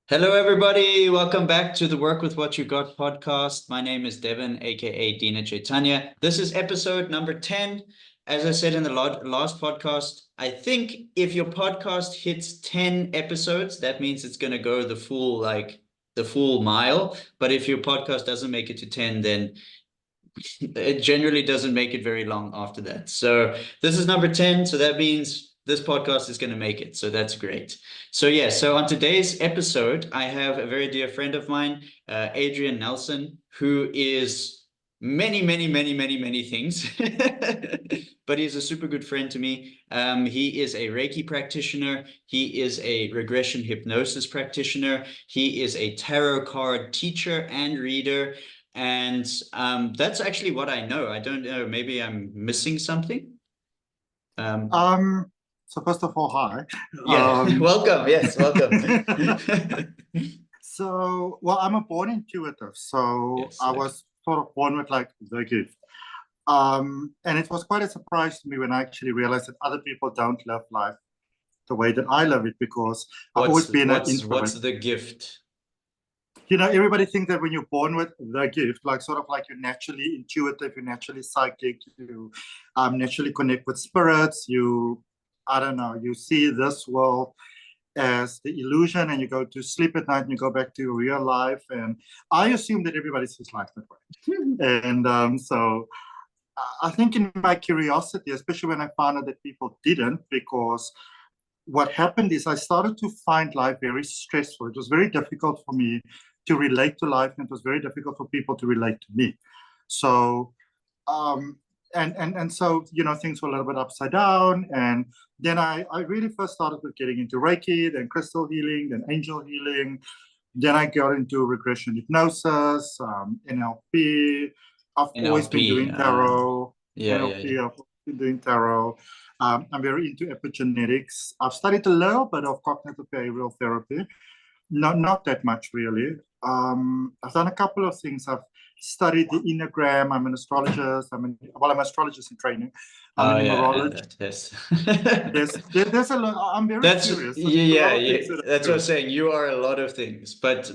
Hello, everybody. Welcome back to the Work with What You Got podcast. My name is Devin, aka Dina Chaitanya. This is episode number 10. As I said in the last podcast, I think if your podcast hits 10 episodes, that means it's going to go the full mile. But if your podcast doesn't make it to 10, then it generally doesn't make it very long after that. So this is number 10. So that means this podcast is going to make it. So that's great. So on today's episode, I have a very dear friend of mine, Adrian Nelson, who is many things, but he's a super good friend to me. He is a Reiki practitioner. He is a regression hypnosis practitioner. He is a tarot card teacher and reader. And that's actually what I know. I don't know. Maybe I'm missing something. So first of all, hi. Yeah, welcome. Yes, welcome. So, well, I'm a born intuitive. So Yes, I okay. was sort of born with like the gift. And it was quite a surprise to me when I actually realized that other people don't live life the way that I live it, because I've always been an introvert. What's the gift? Everybody thinks that when you're born with the gift, like sort of like you're naturally intuitive, you're naturally psychic, you naturally connect with spirits, I don't know, you see this world as the illusion and you go to sleep at night and you go back to your real life. And I assume that everybody sees life that way. And so I think in my curiosity, especially when I found out that people didn't, because what happened is I started to find life very stressful. It was very difficult for me to relate to life, and it was very difficult for people to relate to me. So and so things were a little bit upside down. And then I really first started with getting into Reiki, then crystal healing, then angel healing. Then I got into regression hypnosis, NLP. I've always been doing tarot. NLP, I've been doing tarot. I'm very into epigenetics. I've studied a little bit of cognitive behavioral therapy. Not that much, really. I've done a couple of things. I've studied the Enneagram. I'm an astrologist. I'm an astrologist in training. I'm a numerologist. Yes. There's a lot. I'm very curious. That's what I'm saying. You are a lot of things, but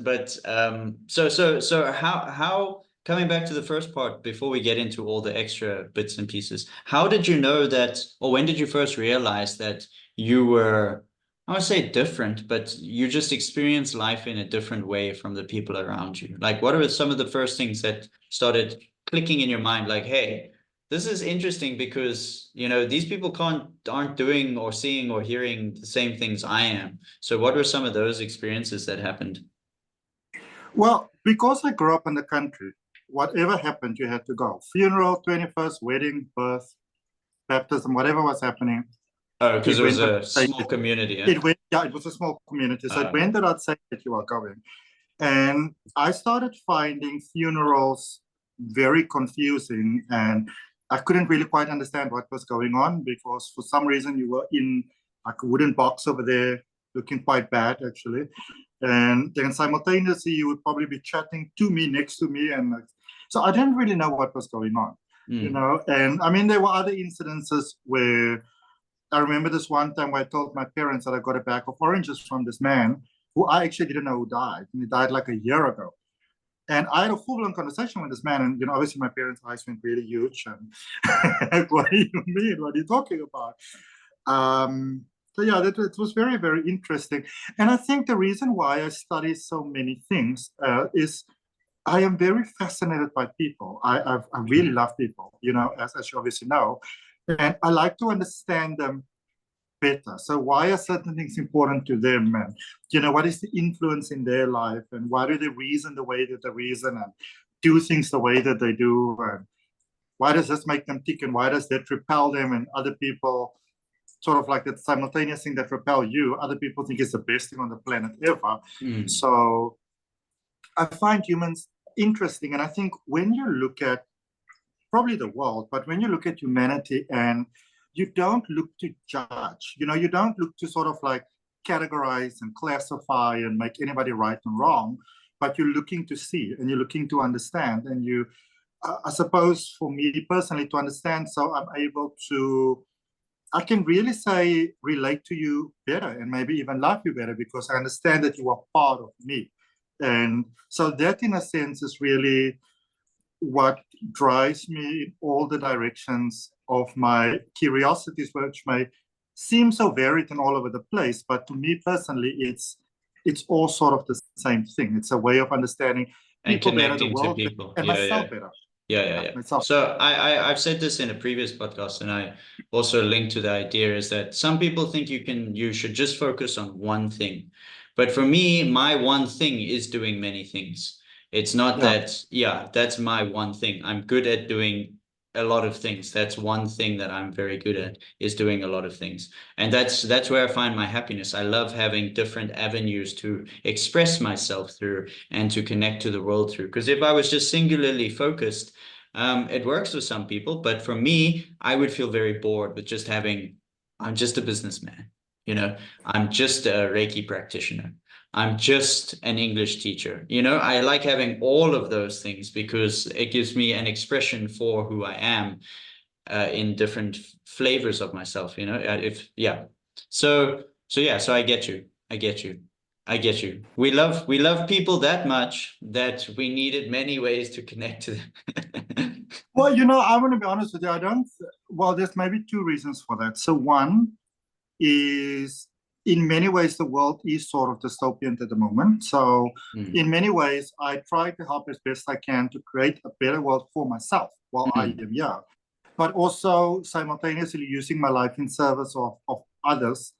so how coming back to the first part before we get into all the extra bits and pieces, how did you know that, or when did you first realize that you were, I would say different, but you just experience life in a different way from the people around you? Like, what are some of the first things that started clicking in your mind? Like, hey, this is interesting because, these people aren't doing or seeing or hearing the same things I am. So what were some of those experiences that happened? Well, because I grew up in the country, whatever happened, you had to go. Funeral, 21st, wedding, birth, baptism, whatever was happening. Oh, because it was a small community. It was a small community. So it went without saying that you are going. And I started finding funerals very confusing, and I couldn't really quite understand what was going on, because for some reason you were in like a wooden box over there looking quite bad, actually. And then simultaneously you would probably be chatting to me, next to me. And so I didn't really know what was going on, And I mean, there were other incidences where I remember this one time where I told my parents that I got a bag of oranges from this man who I actually didn't know who died. And he died like a year ago. And I had a full-blown conversation with this man. And, obviously my parents' eyes went really huge. And what do you mean? What are you talking about? So yeah, it was very, very interesting. And I think the reason why I study so many things is I am very fascinated by people. I really love people, as you obviously know. And I like to understand them better. So why are certain things important to them? And, what is the influence in their life? And why do they reason the way that they reason and do things the way that they do? And why does this make them tick? And why does that repel them? And other people, sort of like that simultaneous thing that repel you, other people think is the best thing on the planet ever. So I find humans interesting. And I think when you look at probably the world, but when you look at humanity, and you don't look to judge, you don't look to sort of like categorize and classify and make anybody right and wrong, but you're looking to see and you're looking to understand. And I suppose for me personally to understand, so I'm able to I can really say relate to you better and maybe even love you better because I understand that you are part of me. And so that in a sense is really what drives me in all the directions of my curiosities, which may seem so varied and all over the place. But to me personally, it's all sort of the same thing. It's a way of understanding And people better, the connecting to world better, people. and Yeah, myself yeah. better. Yeah. Myself. So I've said this in a previous podcast, and I also linked to the idea is that some people think you should just focus on one thing. But for me, my one thing is doing many things. It's not Yeah. that, yeah, that's my one thing. I'm good at doing a lot of things. That's one thing that I'm very good at, is doing a lot of things. And that's where I find my happiness. I love having different avenues to express myself through and to connect to the world through. Because if I was just singularly focused, it works for some people, but for me, I would feel very bored with just having, I'm just a businessman, I'm just a Reiki practitioner. I'm just an English teacher. I like having all of those things because it gives me an expression for who I am in different flavors of myself, So I get you. I get you. I get you. We love people that much that we needed many ways to connect to them. Well, I want to be honest with you. Well, there's maybe two reasons for that. So one is in many ways, the world is sort of dystopian at the moment. So in many ways, I try to help as best I can to create a better world for myself while I am here, but also simultaneously using my life in service of others,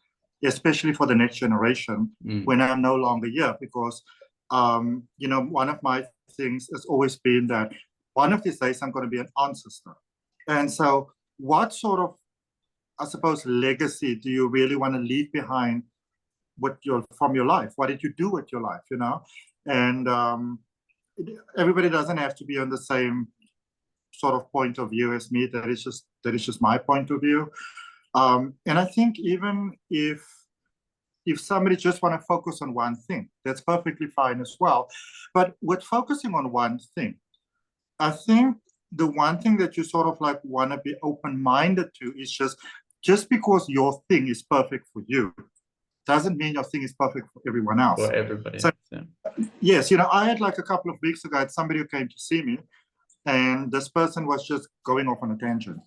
especially for the next generation when I'm no longer here. Because, one of my things has always been that one of these days I'm going to be an ancestor. And so what sort of, I suppose, legacy do you really want to leave behind from your life? What did you do with your life, And everybody doesn't have to be on the same sort of point of view as me. That is just my point of view. And I think even if somebody just want to focus on one thing, that's perfectly fine as well. But with focusing on one thing, I think the one thing that you sort of like want to be open-minded to is just because your thing is perfect for you doesn't mean your thing is perfect for everyone else. For everybody. So, yes, I had like a couple of weeks ago, I had somebody who came to see me, and this person was just going off on a tangent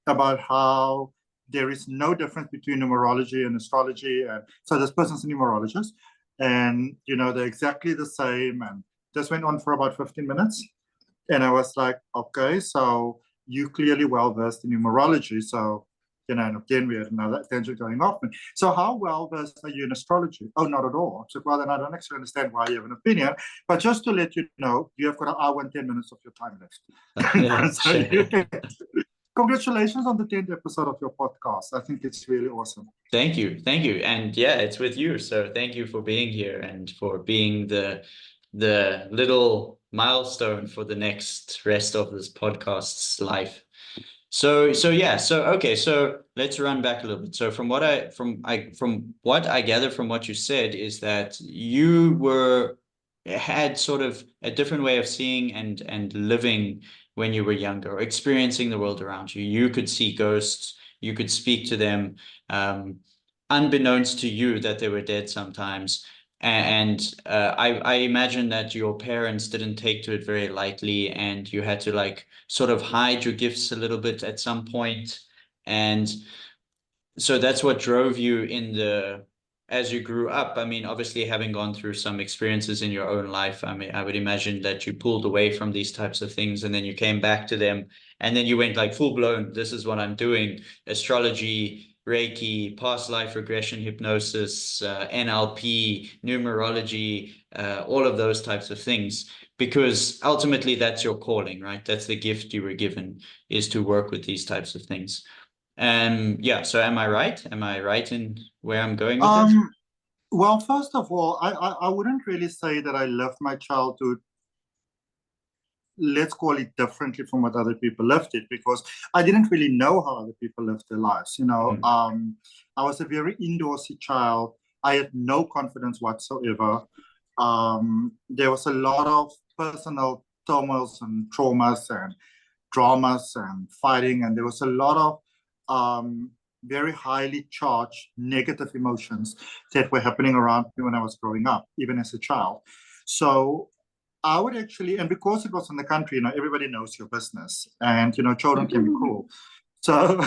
about how there is no difference between numerology and astrology. And so this person's a numerologist, and they're exactly the same. And this went on for about 15 minutes. And I was like, okay, so you clearly well versed in numerology. So, and again, we had another tangent going off. So how well versed are you in astrology? Oh, not at all. So, well, then I don't actually understand why you have an opinion. But just to let you know, you have got an hour and 10 minutes of your time left. So congratulations on the 10th episode of your podcast. I think it's really awesome. Thank you. Thank you. And yeah, it's with you. So thank you for being here and for being the little milestone for the next rest of this podcast's life. So okay, so let's run back a little bit. So from what I gather from what you said is that you had sort of a different way of seeing and living when you were younger, or experiencing the world around you. You could see ghosts, you could speak to them, unbeknownst to you that they were dead sometimes. And I imagine that your parents didn't take to it very lightly, and you had to like sort of hide your gifts a little bit at some point. And so that's what drove you as you grew up. I mean, obviously having gone through some experiences in your own life, I mean, I would imagine that you pulled away from these types of things and then you came back to them, and then you went like full blown, this is what I'm doing, astrology, Reiki, past life regression, hypnosis, NLP, numerology, all of those types of things, because ultimately that's your calling, right? That's the gift you were given, is to work with these types of things. Yeah, so am I right? Am I right in where I'm going with this? Well, first of all, I wouldn't really say that I lived my childhood, let's call it, differently from what other people lived it, because I didn't really know how other people lived their lives. I was a very indoorsy child. I had no confidence whatsoever. There was a lot of personal turmoils and traumas and dramas and fighting, and there was a lot of very highly charged negative emotions that were happening around me when I was growing up, even as a child. So I would actually, and because it was in the country, everybody knows your business, and children can be cruel. So,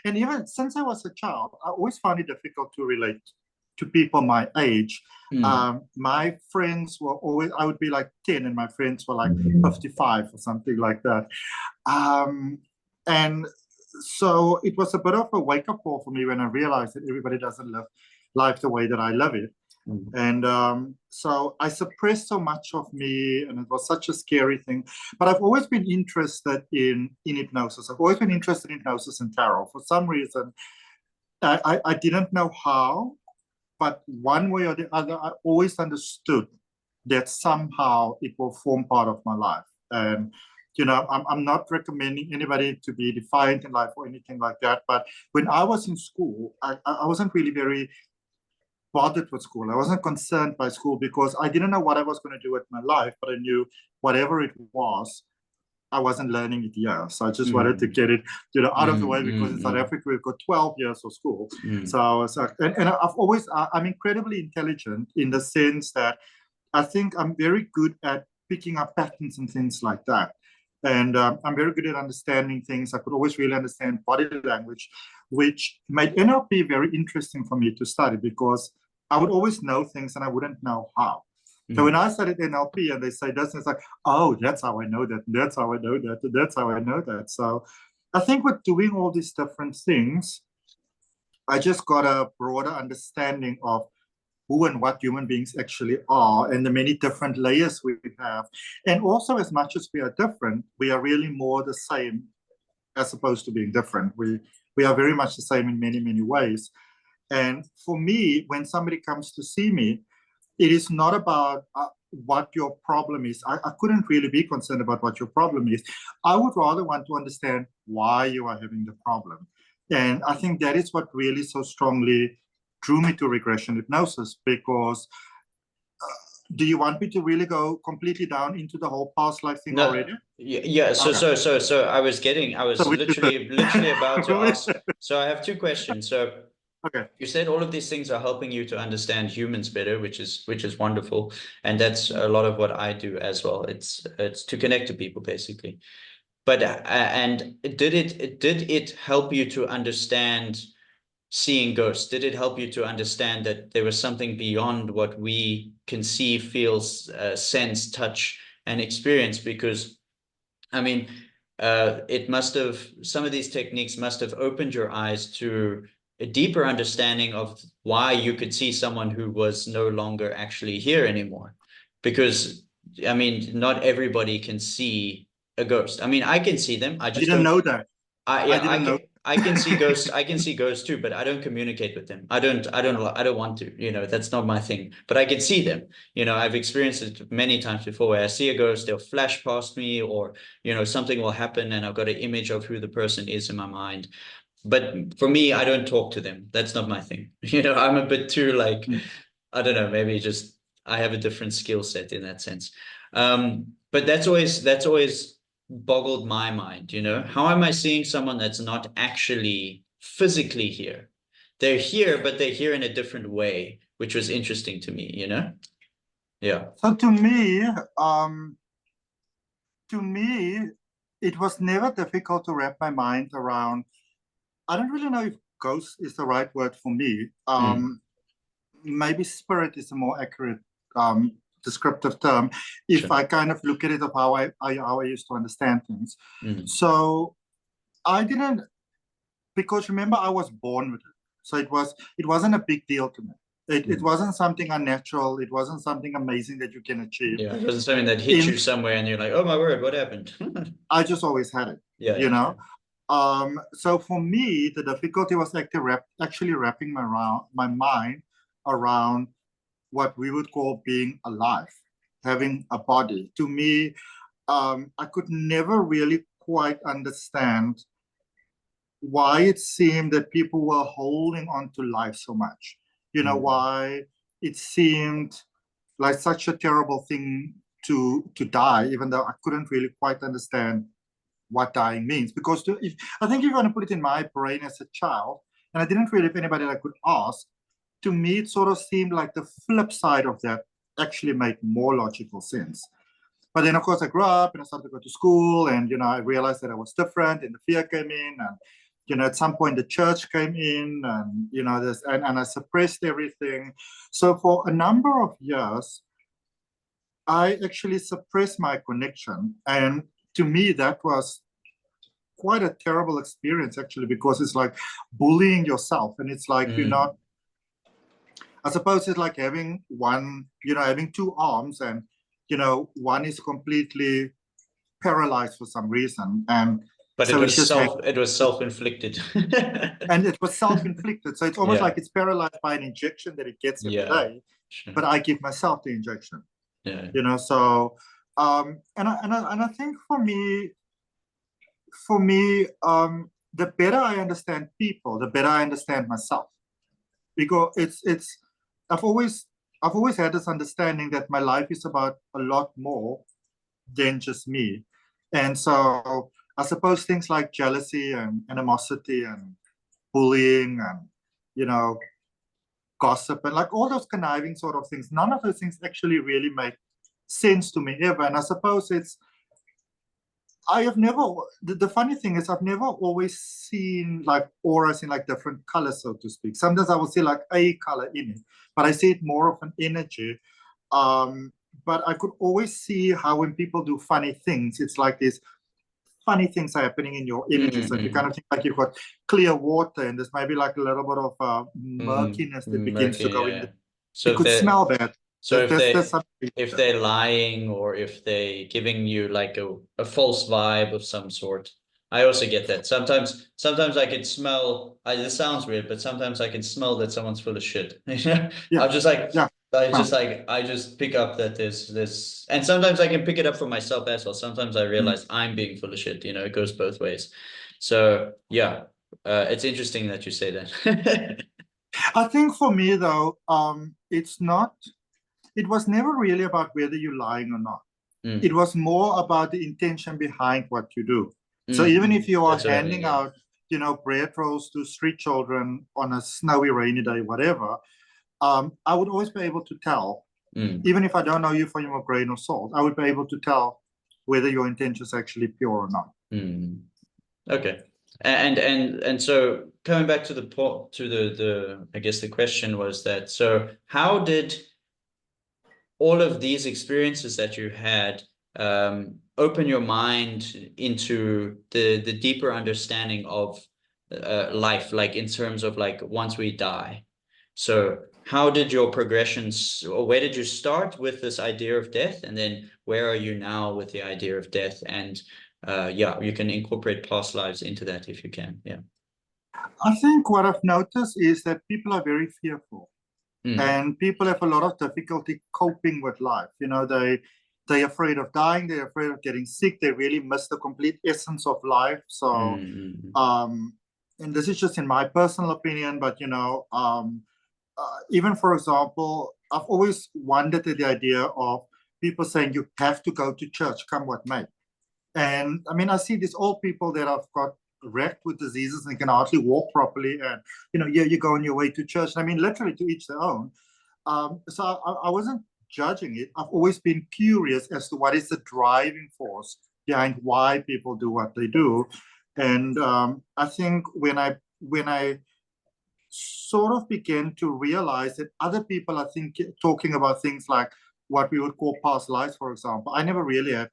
and even since I was a child, I always found it difficult to relate to people my age. My friends were always, I would be like 10 and my friends were like 55 or something like that. And so it was a bit of a wake-up call for me when I realized that everybody doesn't live life the way that I live it. And so I suppressed so much of me, and it was such a scary thing. But I've always been interested in hypnosis. I've always been interested in hypnosis and tarot. For some reason, I didn't know how, but one way or the other, I always understood that somehow it will form part of my life. And I'm not recommending anybody to be defiant in life or anything like that. But when I was in school, I wasn't really very bothered with school. I wasn't concerned by school because I didn't know what I was going to do with my life, but I knew whatever it was, I wasn't learning it here. So I just wanted to get it, out of the way, because in South Africa, we've got 12 years of school. So and I've always, I'm incredibly intelligent in the sense that I think I'm very good at picking up patterns and things like that. And I'm very good at understanding things. I could always really understand body language, which made NLP very interesting for me to study, because I would always know things and I wouldn't know how. So when I studied NLP and they say this, it's like, oh, that's how I know that, that's how I know that, that's how I know that. So I think with doing all these different things, I just got a broader understanding of who and what human beings actually are, and the many different layers we have. And also, as much as we are different, we are really more the same as opposed to being different. We are very much the same in many, many ways. And for me, when somebody comes to see me, it is not about what your problem is. I couldn't really be concerned about what your problem is. I would rather want to understand why you are having the problem. And I think that is what really so strongly drew me to regression hypnosis, because do you want me to really go completely down into the whole past life thing already? Yeah. So I was literally about to ask. So I have two questions. So okay, you said all of these things are helping you to understand humans better, which is wonderful, and that's a lot of what I do as well. It's to connect to people, basically. But and did it help you to understand seeing ghosts? Did it help you to understand that there was something beyond what we can see, feel, sense, touch, and experience? Because, I mean, it must have, some of these techniques must have opened your eyes to a deeper understanding of why you could see someone who was no longer actually here anymore. Because, I mean, not everybody can see a ghost. I mean, I can see them. I just didn't know that. I can see ghosts. I can see ghosts too, but I don't communicate with them. I don't want to, that's not my thing, but I can see them. I've experienced it many times before where I see a ghost, they'll flash past me, or, something will happen and I've got an image of who the person is in my mind. But for me, I don't talk to them. That's not my thing. I'm a bit too like, I don't know, maybe just I have a different skill set in that sense. But that's always boggled my mind, how am I seeing someone that's not actually physically here? They're here, but they're here in a different way, which was interesting to me, Yeah. So to me, it was never difficult to wrap my mind around. I don't really know if ghost is the right word for me. Maybe spirit is a more accurate descriptive term, if Sure. I kind of look at it of how I used to understand things. So I didn't, because remember, I was born with it. So it wasn't a big deal to me. It wasn't something unnatural. It wasn't something amazing that you can achieve. Yeah, it wasn't something that hit you somewhere and you're like, oh my word, what happened? I just always had it. Yeah. So for me, the difficulty was actually wrapping my mind around what we would call being alive, having a body. To me, I could never really quite understand why it seemed that people were holding on to life so much. Why it seemed like such a terrible thing to die, even though I couldn't really quite understand what dying means. Because I think if you want to put it in my brain as a child, and I didn't really have anybody that I could ask, to me, it sort of seemed like the flip side of that actually made more logical sense. But then, of course, I grew up and I started to go to school, and, I realized that I was different, and the fear came in, and, at some point the church came in, and, and I suppressed everything. So for a number of years, I actually suppressed my connection. And to me, that was quite a terrible experience, actually, because it's like bullying yourself. And it's like, I suppose it's like having having two arms, and, one is completely paralyzed for some reason. But so it was self-inflicted. And it was self-inflicted. So it's almost like it's paralyzed by an injection that it gets every day. Sure. But I give myself the injection. Yeah. So and I think for me, the better I understand people, the better I understand myself. Because I've always had this understanding that my life is about a lot more than just me. And so I suppose things like jealousy and animosity and bullying and, gossip and like all those conniving sort of things, none of those things actually really make sense to me ever. And I suppose the funny thing is I've never always seen like auras in like different colors, so to speak. Sometimes I will see like a color in it, but I see it more of an energy. But I could always see how when people do funny things, it's like these funny things are happening in your energy. So you kind of think like you've got clear water and there's maybe like a little bit of murkiness that begins to go in. So it could smell bad. So if they're lying or if they're giving you like a false vibe of some sort, I also get that. Sometimes I can smell, this sounds weird, but sometimes I can smell that someone's full of shit. I'm just like, I just pick up that there's this, and sometimes I can pick it up for myself as well. Sometimes I realize I'm being full of shit, it goes both ways. So yeah, it's interesting that you say that. I think for me though, it was never really about whether you're lying or not. It was more about the intention behind what you do. So even if you are handing out, bread rolls to street children on a snowy, rainy day, whatever, I would always be able to tell, even if I don't know you from your grain of salt, I would be able to tell whether your intention is actually pure or not. Okay. And so coming back to the I guess the question was that, so how did all of these experiences that you had open your mind into the deeper understanding of life, like in terms of like once we die? So how did your progressions, or where did you start with this idea of death, and then where are you now with the idea of death? And you can incorporate past lives into that if you can. I think what I've noticed is that people are very fearful. And people have a lot of difficulty coping with life. They're afraid of dying. They're afraid of getting sick. They really miss the complete essence of life. So, and this is just in my personal opinion, but, even for example, I've always wondered at the idea of people saying you have to go to church, come what may. And I mean, I see these old people that have got wrecked with diseases and can hardly walk properly, and you go on your way to church. I mean, literally to each their own. So I wasn't judging it. I've always been curious as to what is the driving force behind why people do what they do. And I think when I sort of began to realize that other people are talking about things like what we would call past lives, for example. I never really had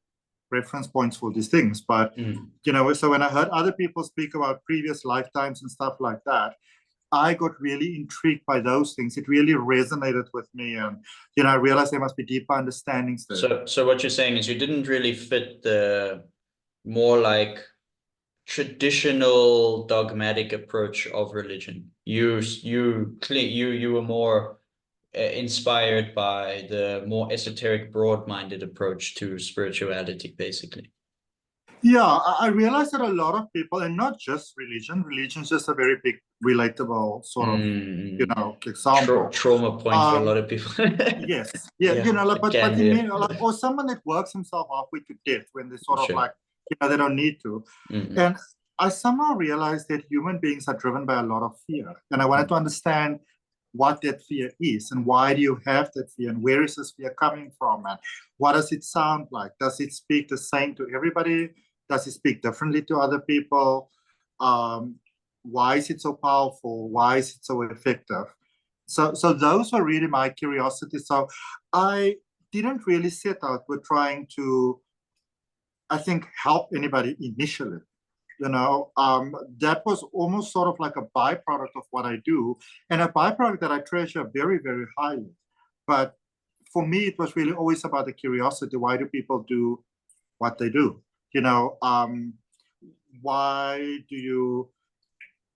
reference points for these things, but so when I heard other people speak about previous lifetimes and stuff like that, I got really intrigued by those things. It really resonated with me, and I realized there must be deeper understandings there. So what you're saying is you didn't really fit the more like traditional dogmatic approach of religion. You were more inspired by the more esoteric, broad-minded approach to spirituality, basically. Yeah, I realized that a lot of people, and not just religion is just a very big relatable sort of example. Trauma point for a lot of people. Yes, but or someone that works himself halfway to death when they sort of like They don't need to. And I somehow realized that human beings are driven by a lot of fear. And I wanted to understand what that fear is and why do you have that fear and where is this fear coming from and what does it sound like? Does it speak the same to everybody? Does it speak differently to other people? Why is it so powerful? Why is it so effective? So those were really my curiosity. So I didn't really set out with trying to, I think, help anybody initially. That was almost sort of like a byproduct of what I do, and a byproduct that I treasure very, very highly. But for me, it was really always about the curiosity. Why do people do what they do? Why do you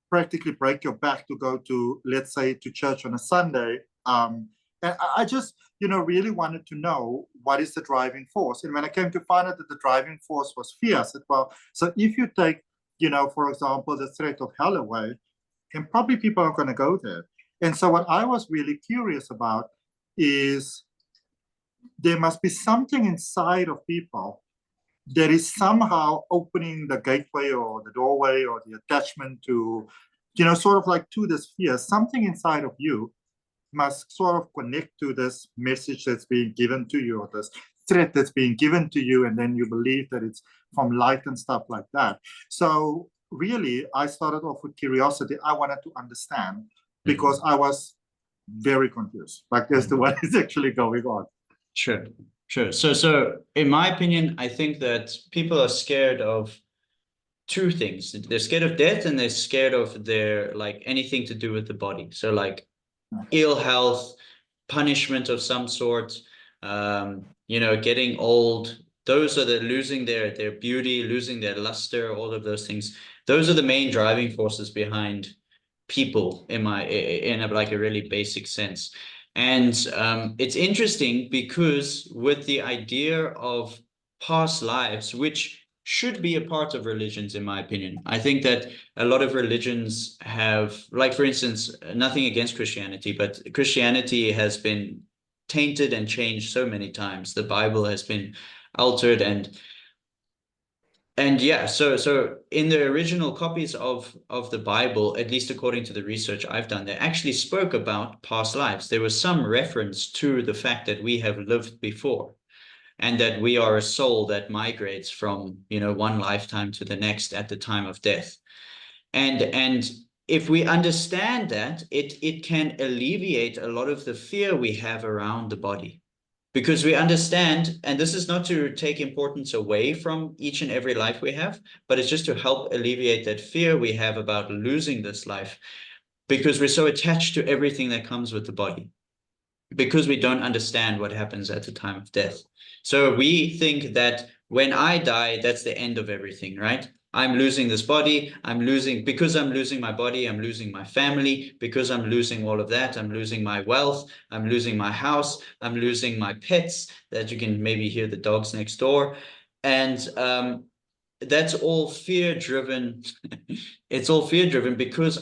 practically break your back to go to, let's say, to church on a Sunday? And I just, really wanted to know what is the driving force. And when I came to find out that the driving force was fear, I said, well, so if you take, for example, the threat of hell away, then probably people are going to go there. And so what I was really curious about is there must be something inside of people that is somehow opening the gateway or the doorway or the attachment to, sort of like to this fear. Something inside of you must sort of connect to this message that's being given to you or this threat that's being given to you, and then you believe that it's from light and stuff like that. So really, I started off with curiosity. I wanted to understand because I was very confused, like as to what is actually going on. Sure. So in my opinion, I think that people are scared of two things. They're scared of death and they're scared of their, like, anything to do with the body. So like ill health, punishment of some sort, getting old. Those are losing their beauty, losing their luster, all of those things. Those are the main driving forces behind people in a really basic sense. And it's interesting because with the idea of past lives, which should be a part of religions, in my opinion. I think that a lot of religions have, like, for instance, nothing against Christianity, but Christianity has been tainted and changed so many times. The Bible has been altered and yeah, so in the original copies of the Bible, at least according to the research I've done, they actually spoke about past lives. There was some reference to the fact that we have lived before and that we are a soul that migrates from, one lifetime to the next at the time of death. And if we understand that, it can alleviate a lot of the fear we have around the body. Because we understand, and this is not to take importance away from each and every life we have, but it's just to help alleviate that fear we have about losing this life, because we're so attached to everything that comes with the body, because we don't understand what happens at the time of death. So we think that when I die, that's the end of everything, right? I'm losing this body. Because I'm losing my body, I'm losing my family. Because I'm losing all of that, I'm losing my wealth. I'm losing my house. I'm losing my pets that you can maybe hear the dogs next door. And that's all fear-driven. It's all fear-driven because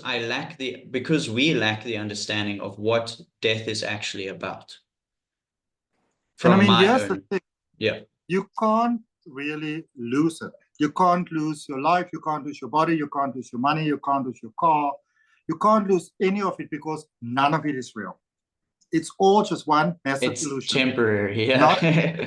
we lack the understanding of what death is actually about. Here's the thing. Yeah. You can't really lose it. You can't lose your life. You can't lose your body. You can't lose your money. You can't lose your car. You can't lose any of it because none of it is real. It's all just one massive illusion. It's temporary. Yeah. Not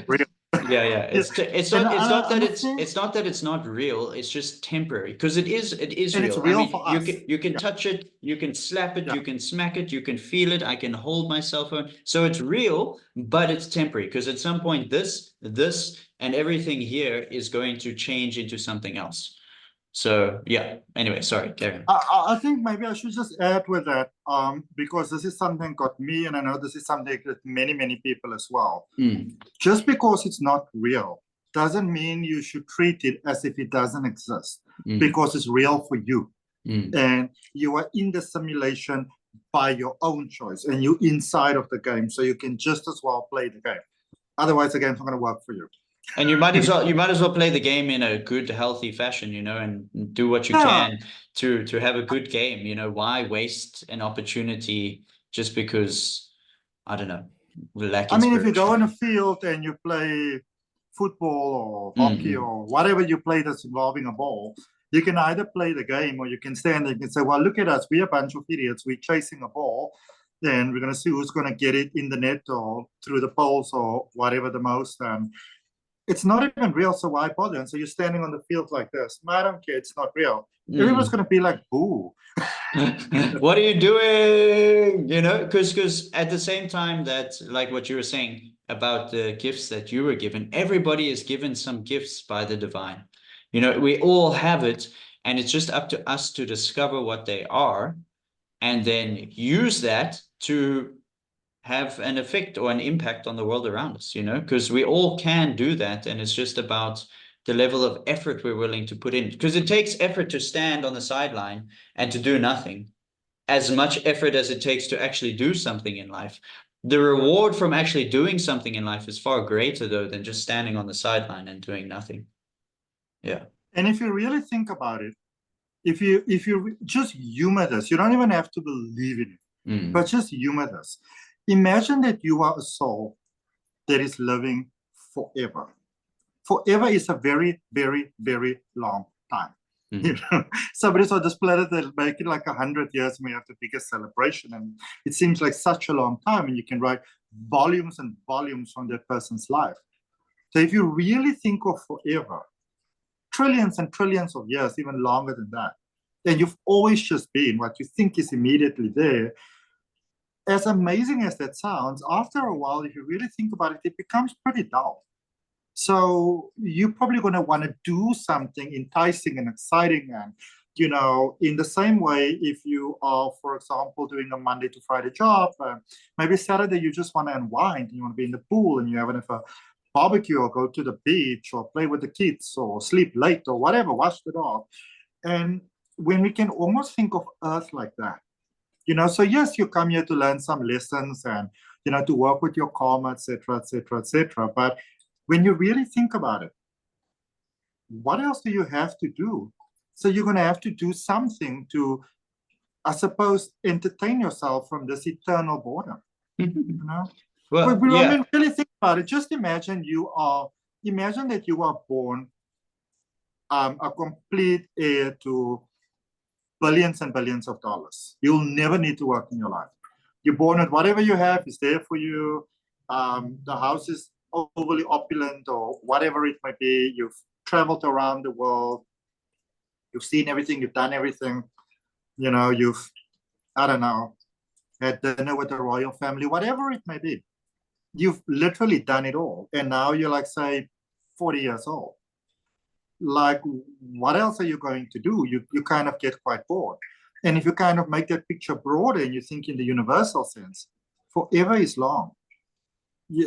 real. Yeah. It's not that it's not real. It's just temporary, because it is and real. It's real for us. You can touch it, you can slap it, you can smack it, you can feel it. I can hold my cell phone. So it's real, but it's temporary, because at some point this and everything here is going to change into something else. So yeah, anyway, sorry, Karen. I think maybe I should just add with that, because this is something got me, and I know this is something that many people as well. Just because it's not real doesn't mean you should treat it as if it doesn't exist, because it's real for you. And you are in the simulation by your own choice, and you're inside of the game, so you can just as well play the game. Otherwise, the game's not going to work for you. And you might as well play the game in a good, healthy fashion, and do what you can to have a good game. Why waste an opportunity just because, I don't know, if you go in a field and you play football or hockey or whatever you play that's involving a ball, you can either play the game or you can stand there and say, well, look at us. We're a bunch of idiots. We're chasing a ball. Then we're going to see who's going to get it in the net or through the poles or whatever the most. It's not even real, so why bother? And so you're standing on the field like this. I don't care. It's not real. Everyone's going to be like, boo. What are you doing? You know, because at the same time that, like what you were saying about the gifts that you were given, everybody is given some gifts by the divine. You know, we all have it, and it's just up to us to discover what they are and then use that to have an effect or an impact on the world around us, you know, because we all can do that. And it's just about the level of effort we're willing to put in, because it takes effort to stand on the sideline and to do nothing, as much effort as it takes to actually do something in life. The reward from actually doing something in life is far greater, though, than just standing on the sideline and doing nothing. Yeah. And if you really think about it, if you just humor this, you don't even have to believe in it, but just humor this. Imagine that you are a soul that is living forever. Forever is a very, very, very long time. You know, somebody's on this planet that make it like 100 years, and we have the biggest celebration, and it seems like such a long time, and you can write volumes and volumes on that person's life. So if you really think of forever, trillions and trillions of years, even longer than that, and you've always just been what you think is immediately there, as amazing as that sounds, after a while, if you really think about it, it becomes pretty dull. So you're probably going to want to do something enticing and exciting. And, you know, in the same way, if you are, for example, doing a Monday to Friday job, maybe Saturday you just want to unwind and you want to be in the pool and you have a barbecue or go to the beach or play with the kids or sleep late or whatever, watch the dog. And when we can almost think of Earth like that, you know, so yes, you come here to learn some lessons and, you know, to work with your karma, etc., etc., etc. But when you really think about it, what else do you have to do? So you're going to have to do something to, I suppose, entertain yourself from this eternal boredom. You know, well, but yeah. I mean, really think about it. Just imagine that you are born a complete heir to billions and billions of dollars. You'll never need to work in your life. You're born with whatever you have is there for you. The house is overly opulent or whatever it might be. You've traveled around the world. You've seen everything. You've done everything. You know, you've, I don't know, had dinner with the royal family, whatever it may be. You've literally done it all. And now you're like, say, 40 years old. Like, what else are you going to do? You kind of get quite bored. And if you kind of make that picture broader and you think in the universal sense, forever is long.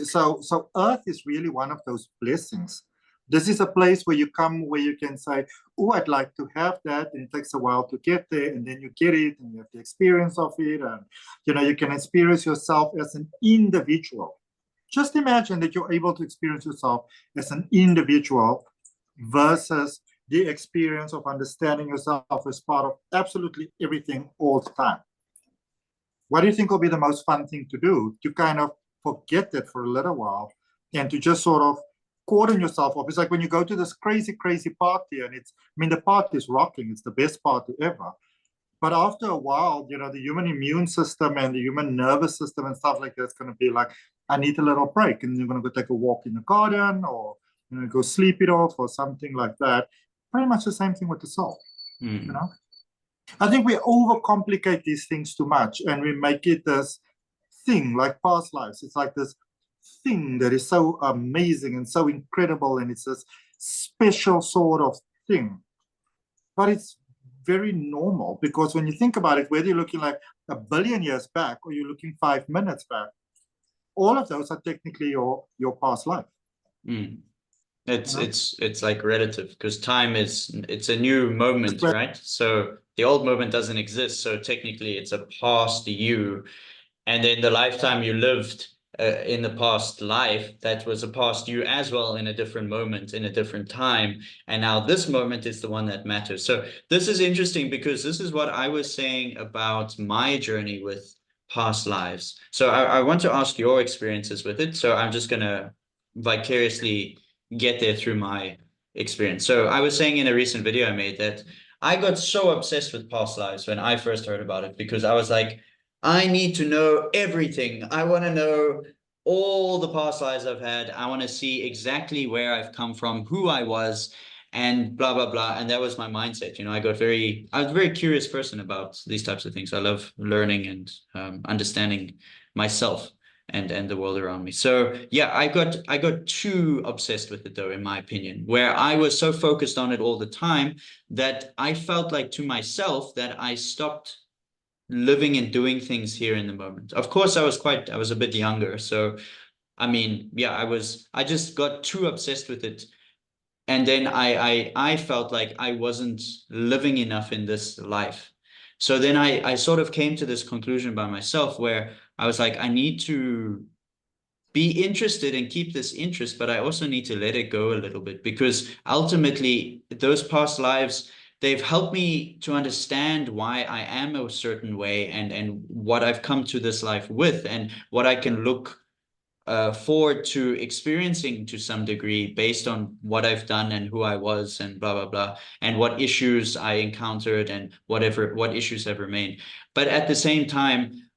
So Earth is really one of those blessings. This is a place where you come, where you can say, oh, I'd like to have that. And it takes a while to get there. And then you get it and you have the experience of it. And, you know, you can experience yourself as an individual. Just imagine that you're able to experience yourself as an individual versus the experience of understanding yourself as part of absolutely everything all the time. What do you think will be the most fun thing to do? To kind of forget that for a little while and to just sort of cordon yourself off. It's like when you go to this crazy, crazy party and the party is rocking. It's the best party ever. But after a while, you know, the human immune system and the human nervous system and stuff like that's going to be like, I need a little break. And you're going to go take a walk in the garden or, you know, go sleep it off or something like that. Pretty much the same thing with the soul, you know? I think we overcomplicate these things too much and we make it this thing like past lives. It's like this thing that is so amazing and so incredible and it's this special sort of thing. But it's very normal because when you think about it, whether you're looking like 1 billion years back or you're looking 5 minutes back, all of those are technically your past life. It's like relative because time it's a new moment, right? So the old moment doesn't exist. So technically it's a past you. And then the lifetime you lived in the past life, that was a past you as well in a different moment, in a different time. And now this moment is the one that matters. So this is interesting because this is what I was saying about my journey with past lives. So I want to ask your experiences with it. So I'm just going to vicariously get there through my experience. So I was saying in a recent video I made that I got so obsessed with past lives when I first heard about it, because I was like, I need to know everything. I want to know all the past lives I've had. I want to see exactly where I've come from, who I was, and blah, blah, blah. And that was my mindset. You know, I was a very curious person about these types of things. I love learning and understanding myself and the world around me. So yeah, I got too obsessed with it though, in my opinion, where I was so focused on it all the time that I felt like to myself that I stopped living and doing things here in the moment. Of course, I was a bit younger. So I mean, yeah, I just got too obsessed with it. And then I felt like I wasn't living enough in this life. So then I sort of came to this conclusion by myself where I was like, I need to be interested and keep this interest, but I also need to let it go a little bit, because ultimately those past lives, they've helped me to understand why I am a certain way, and what I've come to this life with, and what I can look forward to experiencing to some degree based on what I've done and who I was and blah, blah, blah, and what issues I encountered and what issues have remained. But at the same time,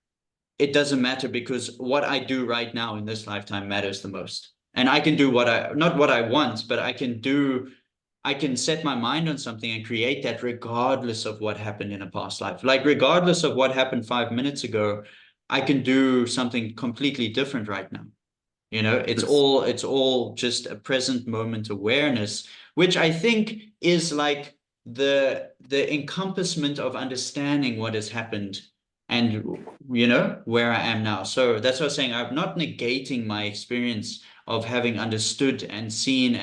it doesn't matter, because what I do right now in this lifetime matters the most. And I can do not what I want, but I can set my mind on something and create that regardless of what happened in a past life. Like regardless of what happened 5 minutes ago, I can do something completely different right now. You know, it's all just a present moment awareness, which I think is like the encompassment of understanding what has happened and, you know, where I am now. So that's what I was saying. I'm not negating my experience of having understood and seen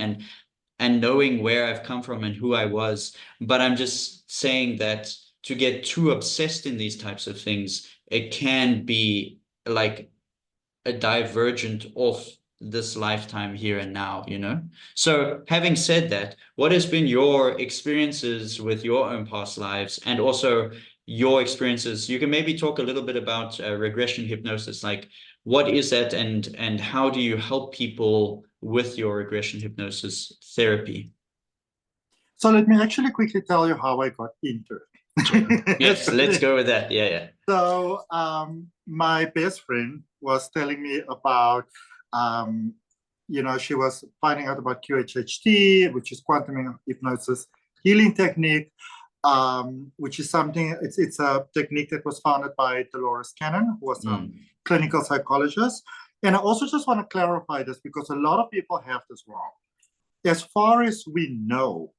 and knowing where I've come from and who I was, but I'm just saying that to get too obsessed in these types of things, it can be like a divergent of this lifetime here and now, you know? So having said that, what has been your experiences with your own past lives, and also your experiences? You can maybe talk a little bit about regression hypnosis, like what is that, and how do you help people with your regression hypnosis therapy? So let me actually quickly tell you how I got into it. Yes, let's go with that. Yeah, yeah. So my best friend was telling me about, she was finding out about QHHT, which is quantum hypnosis healing technique, which is something, it's a technique that was founded by Dolores Cannon, who was a clinical psychologist. And I also just want to clarify this, because a lot of people have this wrong. As far as we know,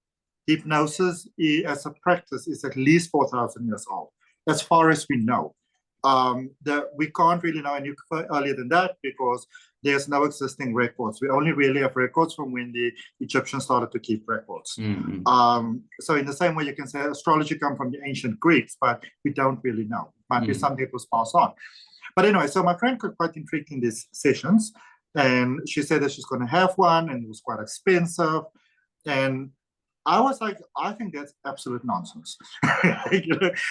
hypnosis as a practice is at least 4,000 years old, as far as we know. We can't really know any earlier than that, because there's no existing records. We only really have records from when the Egyptians started to keep records. So in the same way, you can say astrology comes from the ancient Greeks, but we don't really know. It might be something that was passed on. But anyway, so my friend got quite intrigued in these sessions, and she said that she's going to have one, and it was quite expensive. And I was like, I think that's absolute nonsense.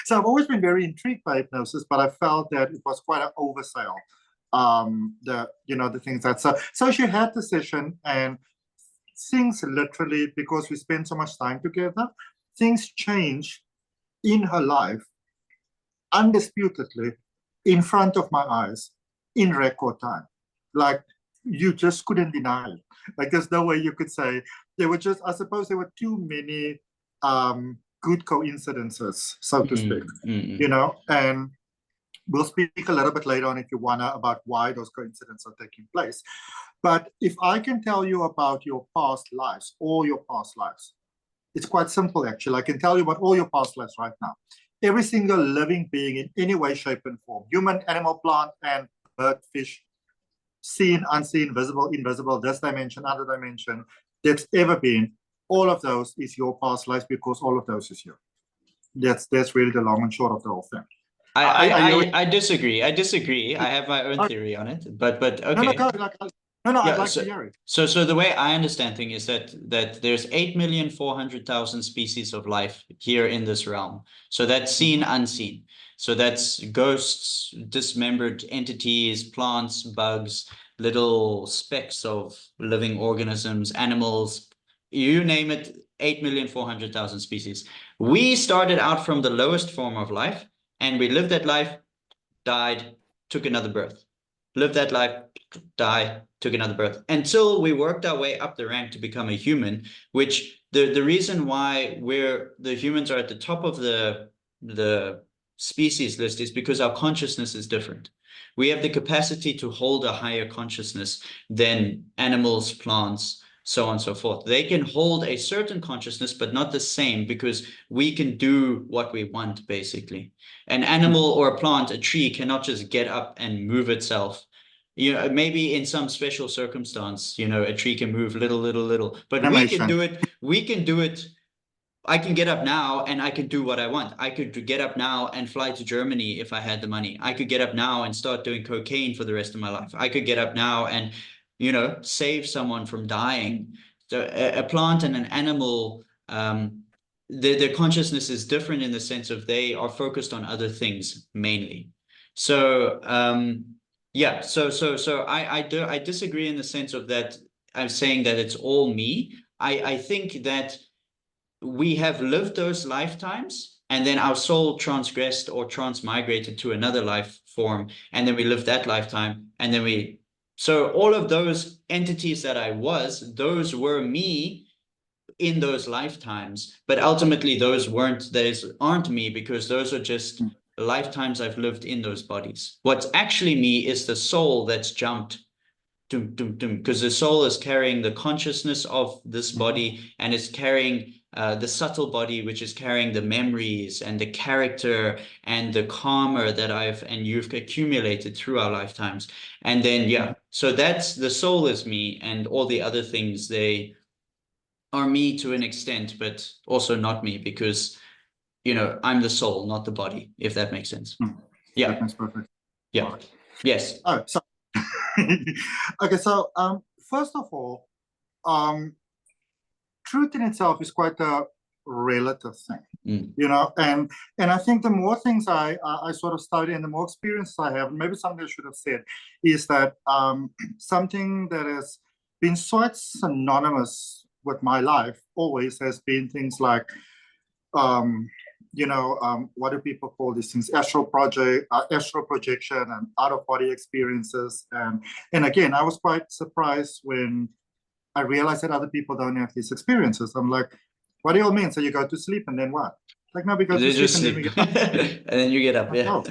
So I've always been very intrigued by hypnosis, but I felt that it was quite an oversell. The things that so she had the session, and things literally, because we spent so much time together, things changed in her life undisputedly in front of my eyes in record time. Like, you just couldn't deny it. Like, there's no way you could say. I suppose there were too many good coincidences, so to speak, and we'll speak a little bit later on, if you wanna, about why those coincidences are taking place. But if I can tell you about your past lives, all your past lives, it's quite simple, actually. I can tell you about all your past lives right now. Every single living being in any way, shape, and form, human, animal, plant, and bird, fish, seen, unseen, visible, invisible, this dimension, other dimension, that's ever been, all of those is your past lives, because all of those is you. That's really the long and short of the whole thing. I disagree. I have my own theory on it, but okay. I'd like to hear it. So the way I understand things is that there's 8,400,000 species of life here in this realm. So that's seen, unseen. So that's ghosts, dismembered entities, plants, bugs, little specks of living organisms, animals, you name it, 8,400,000 species. We started out from the lowest form of life, and we lived that life, died, took another birth. Lived that life, died, took another birth, until we worked our way up the rank to become a human, which the reason why the humans are at the top of the species list is because our consciousness is different. We have the capacity to hold a higher consciousness than animals, plants, so on and so forth. They can hold a certain consciousness, but not the same, because we can do what we want, basically. An animal or a plant, a tree, cannot just get up and move itself. You know, maybe in some special circumstance, you know, a tree can move little, but we can do it. We can do it. I can get up now and I can do what I want. I could get up now and fly to Germany if I had the money. I could get up now and start doing cocaine for the rest of my life. I could get up now and, you know, save someone from dying. So a plant and an animal, their consciousness is different in the sense of they are focused on other things mainly. So yeah, so I disagree in the sense of that. I'm saying that it's all me. I think that we have lived those lifetimes, and then our soul transgressed or transmigrated to another life form, and then we lived that lifetime, and then so all of those entities that I was, those were me in those lifetimes, but ultimately those aren't me, because those are just lifetimes I've lived in those bodies. What's actually me is the soul that's jumped, because the soul is carrying the consciousness of this body, and it's carrying the subtle body, which is carrying the memories and the character and the karma that you've accumulated through our lifetimes. And then, yeah, so that's the soul is me, and all the other things, they are me to an extent, but also not me, because, you know, I'm the soul, not the body, if that makes sense. Yeah. That makes perfect. Yeah. Right. Yes. Oh, so okay, so first of all, truth in itself is quite a relative thing, you know, and I think the more things I sort of study and the more experience I have, maybe something I should have said, is that something that has been so synonymous with my life always has been things like, you know, what do people call these things? Astral projection and out-of-body experiences. And again, I was quite surprised when I realized that other people don't have these experiences. I'm like, what do you all mean? So you go to sleep and then what? Like, no, we go to sleep and then we get up. And then you get up, yeah. Oh.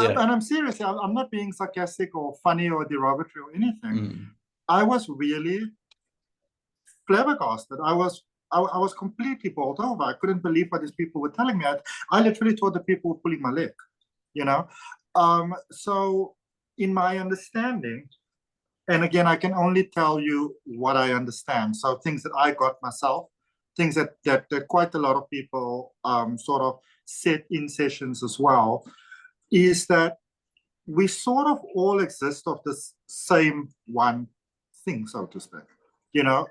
Yeah. And I'm serious. I'm not being sarcastic or funny or derogatory or anything. I was really flabbergasted. I was completely bowled over. I couldn't believe what these people were telling me. I literally thought the people were pulling my leg, you know? So in my understanding, and again, I can only tell you what I understand. So things that I got myself, things that quite a lot of people sort of said in sessions as well, is that we sort of all exist of this same one thing, so to speak. You know,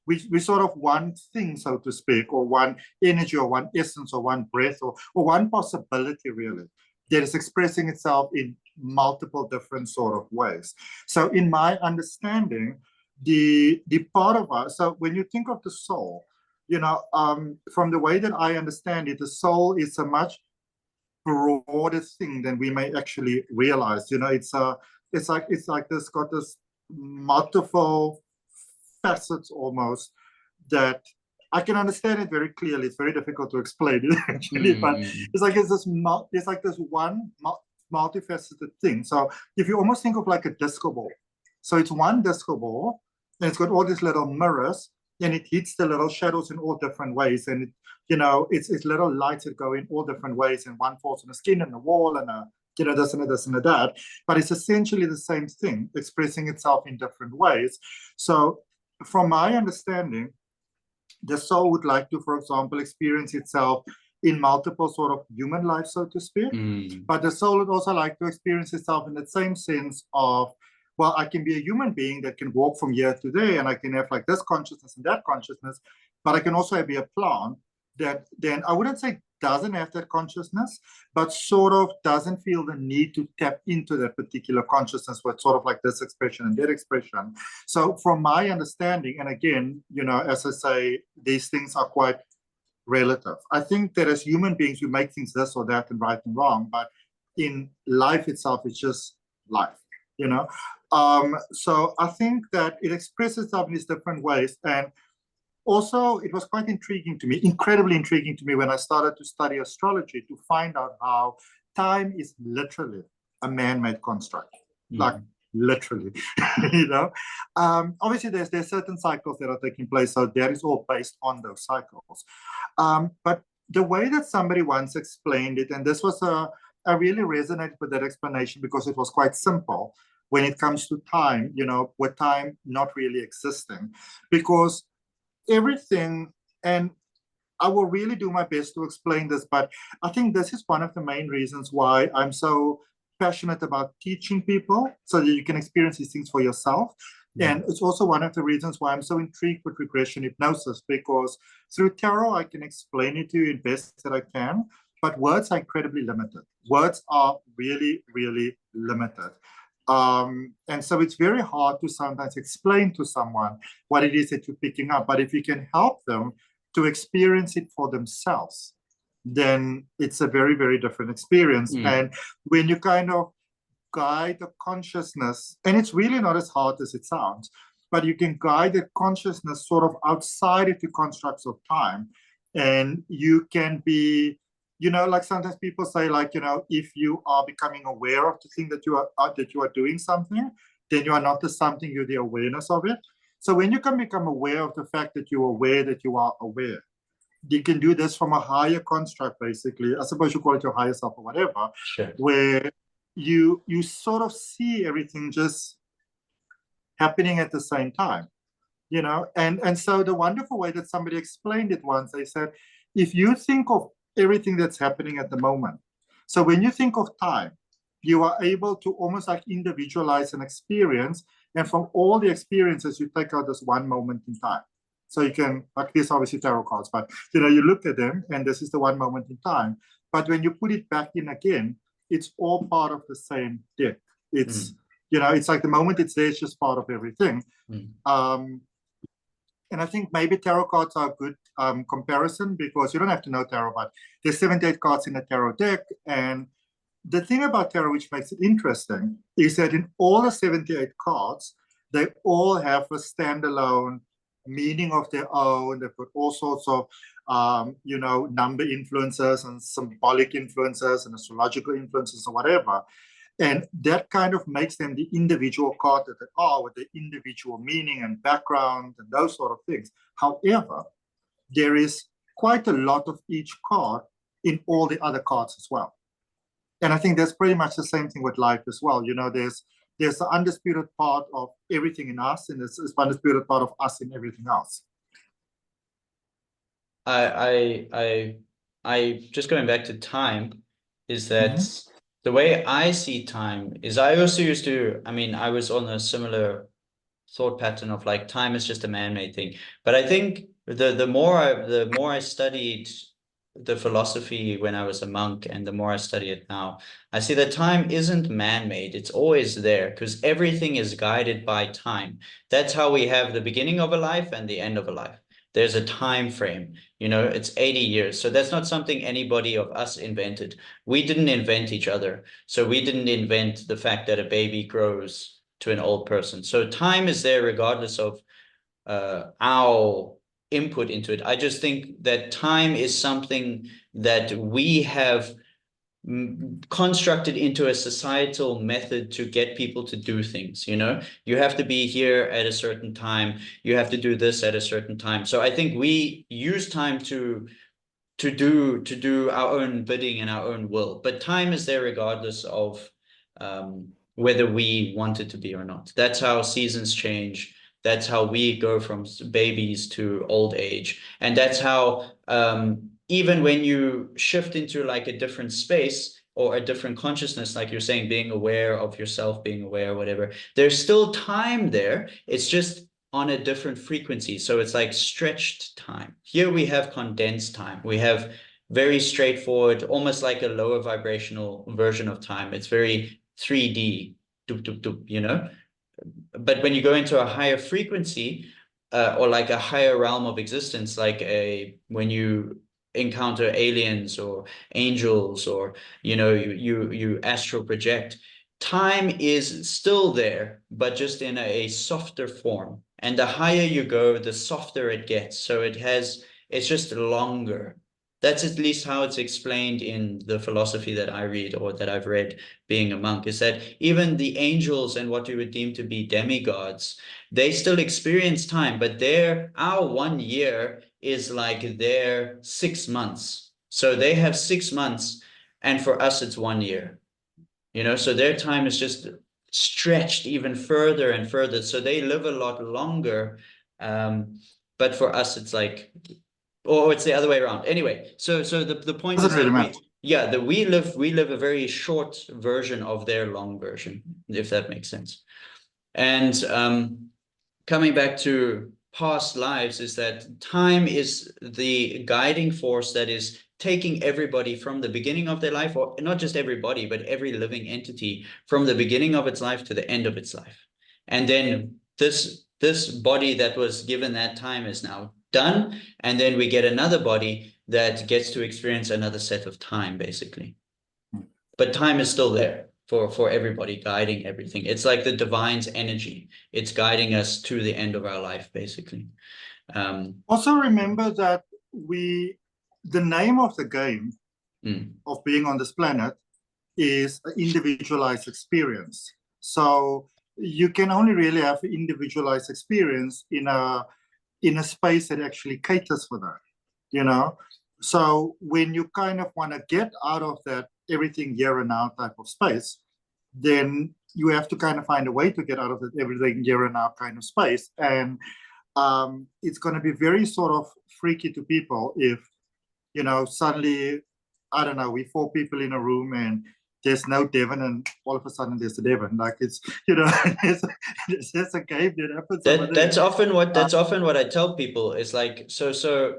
we sort of one thing, so to speak, or one energy, or one essence, or one breath, or one possibility, really, that is expressing itself in multiple different sort of ways. So in my understanding, the part of us, so when you think of the soul, you know, from the way that I understand it, the soul is a much broader thing than we may actually realize. You know, it's like this got this multiple facets almost that I can understand it very clearly. It's very difficult to explain it actually, but it's like this one multifaceted thing. So if you almost think of like a disco ball, so it's one disco ball, and it's got all these little mirrors, and it hits the little shadows in all different ways, and it, you know, it's little lights that go in all different ways, and one falls on the skin and the wall, and you know, this and this and that. But it's essentially the same thing, expressing itself in different ways. So from my understanding, the soul would like to, for example, experience itself in multiple sort of human life, so to speak. But the soul would also like to experience itself in the same sense of, well, I can be a human being that can walk from here to there, and I can have like this consciousness and that consciousness, but I can also be a plant that then I wouldn't say doesn't have that consciousness, but sort of doesn't feel the need to tap into that particular consciousness with sort of like this expression and that expression. So from my understanding, and again, you know, as I say, these things are quite relative. I think that as human beings, we make things this or that and right and wrong, but in life itself, it's just life, you know? So I think that it expresses itself in these different ways. And also, it was quite intriguing to me, incredibly intriguing to me when I started to study astrology to find out how time is literally a man-made construct, like literally, you know. Obviously, there's certain cycles that are taking place, so that is all based on those cycles. But the way that somebody once explained it, and this was I really resonated with that explanation because it was quite simple when it comes to time, you know, with time not really existing, because everything, and I will really do my best to explain this, but I think this is one of the main reasons why I'm so passionate about teaching people so that you can experience these things for yourself. And it's also one of the reasons why I'm so intrigued with regression hypnosis, because through tarot, I can explain it to you as best that I can, but words are incredibly limited. Words are really, really limited. And so it's very hard to sometimes explain to someone what it is that you're picking up. But if you can help them to experience it for themselves, then it's a very, very different experience. And when you kind of guide the consciousness, and it's really not as hard as it sounds, but you can guide the consciousness sort of outside of the constructs of time. And you can be, you know, like sometimes people say, like, you know, if you are becoming aware of the thing that you are doing something, then you are not the something, you're the awareness of it. So when you can become aware of the fact that you're aware that you are aware, you can do this from a higher construct, basically. I suppose you call it your higher self or whatever, where you sort of see everything just happening at the same time, you know. And so the wonderful way that somebody explained it once, they said, if you think of everything that's happening at the moment, so when you think of time, you are able to almost like individualize an experience, and from all the experiences you take out this one moment in time. So you can, like this, obviously tarot cards, but you know, you look at them and this is the one moment in time, but when you put it back in again, it's all part of the same deck. It's you know, it's like the moment it's there, it's just part of everything. And I think maybe tarot cards are a good comparison, because you don't have to know tarot, but there's 78 cards in a tarot deck. And the thing about tarot, which makes it interesting, is that in all the 78 cards, they all have a standalone meaning of their own. They've got all sorts of, you know, number influences and symbolic influences and astrological influences or whatever. And that kind of makes them the individual card that they are, with the individual meaning and background and those sort of things. However, there is quite a lot of each card in all the other cards as well. And I think that's pretty much the same thing with life as well. You know, there's the undisputed part of everything in us, and there's this undisputed part of us in everything else. I just going back to time, is that the way I see time is, I also used to, I mean, I was on a similar thought pattern of like, time is just a man-made thing. But I think the more I studied the philosophy when I was a monk, and the more I study it now, I see that time isn't man-made. It's always there, because everything is guided by time. That's how we have the beginning of a life and the end of a life. There's a time frame, you know, it's 80 years. So that's not something anybody of us invented. We didn't invent each other. So we didn't invent the fact that a baby grows to an old person. So time is there regardless of our input into it. I just think that time is something that we have constructed into a societal method to get people to do things. You know, you have to be here at a certain time, you have to do this at a certain time. So I think we use time to do our own bidding and our own will, but time is there regardless of whether we want it to be or not. That's how seasons change. That's how we go from babies to old age. And that's how even when you shift into like a different space or a different consciousness, like you're saying, being aware of yourself, being aware, whatever, there's still time there. It's just on a different frequency. So it's like stretched time. Here we have condensed time. We have very straightforward, almost like a lower vibrational version of time. It's very 3D, doop, doop, doop, you know? But when you go into a higher frequency, or like a higher realm of existence, like when you encounter aliens or angels, or you astral project, time is still there, but just in a softer form. And the higher you go, the softer it gets. So it's just longer. That's at least how it's explained in the philosophy that I read, or that I've read being a monk, is that even the angels and what we would deem to be demigods, they still experience time, but our 1 year is like their 6 months. So they have 6 months, and for us it's 1 year. So their time is just stretched even further and further. So they live a lot longer. But for us, it's like, or it's the other way around. Anyway, so the point is Doesn't really that matter. we live a very short version of their long version, if that makes sense. And coming back to past lives, is that time is the guiding force that is taking everybody from the beginning of their life, or not just everybody, but every living entity, from the beginning of its life to the end of its life. And then this body that was given that time is now done, and then we get another body that gets to experience another set of time, basically. But time is still there for everybody, guiding everything. It's like the divine's energy. It's guiding us to the end of our life, basically. Also remember that the name of the game of being on this planet is an individualized experience. So you can only really have an individualized experience in a space that actually caters for that, So when you kind of want to get out of that everything here and now type of space, then you have to kind of find a way to get out of that everything here and now kind of space. And it's going to be very sort of freaky to people if, suddenly, I don't know, we 4 people in a room and there's no Devon, and all of a sudden there's a Devon. Like it's, there's a game that happens. That's often what I tell people is like, so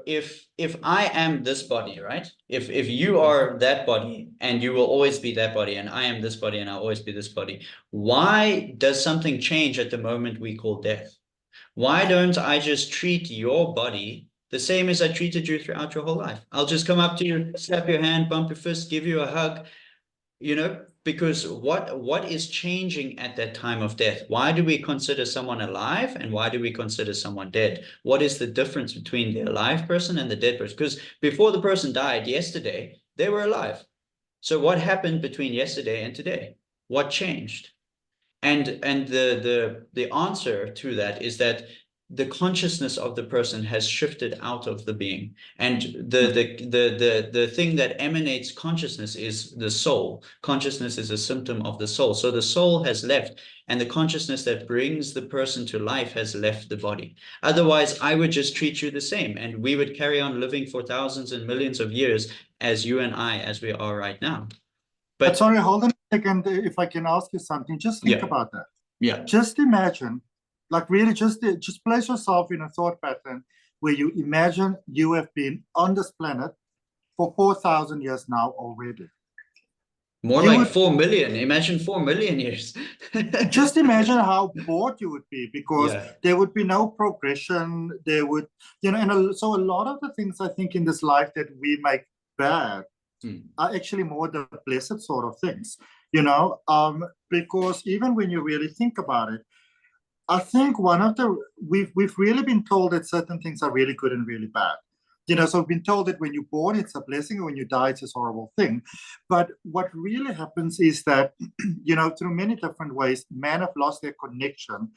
if I am this body, right? If you are that body and you will always be that body, and I am this body and I'll always be this body, why does something change at the moment we call death? Why don't I just treat your body the same as I treated you throughout your whole life? I'll just come up to you, slap your hand, bump your fist, give you a hug, because what is changing at that time of death? Why do we consider someone alive, and why do we consider someone dead? What is the difference between the alive person and the dead person? Because before the person died yesterday, they were alive. So what happened between yesterday and today? What changed? And the answer to that is that the consciousness of the person has shifted out of the being, and the thing that emanates consciousness is the soul. Consciousness is a symptom of the soul. So the soul has left, and the consciousness that brings the person to life has left the body. Otherwise, I would just treat you the same, and we would carry on living for thousands and millions of years as you and I, as we are right now. But sorry, hold on a second. If I can ask you something, just think about that. Yeah. Just imagine, like really just place yourself in a thought pattern where you imagine you have been on this planet for 4,000 years now already. More like 4 million. Imagine 4 million years. Just imagine how bored you would be, because there would be no progression. There would, so a lot of the things I think in this life that we make bad are actually more the blessed sort of things, because even when you really think about it, I think we've really been told that certain things are really good and really bad. So we've been told that when you're born, it's a blessing, and when you die, it's a horrible thing. But what really happens is that, through many different ways, men have lost their connection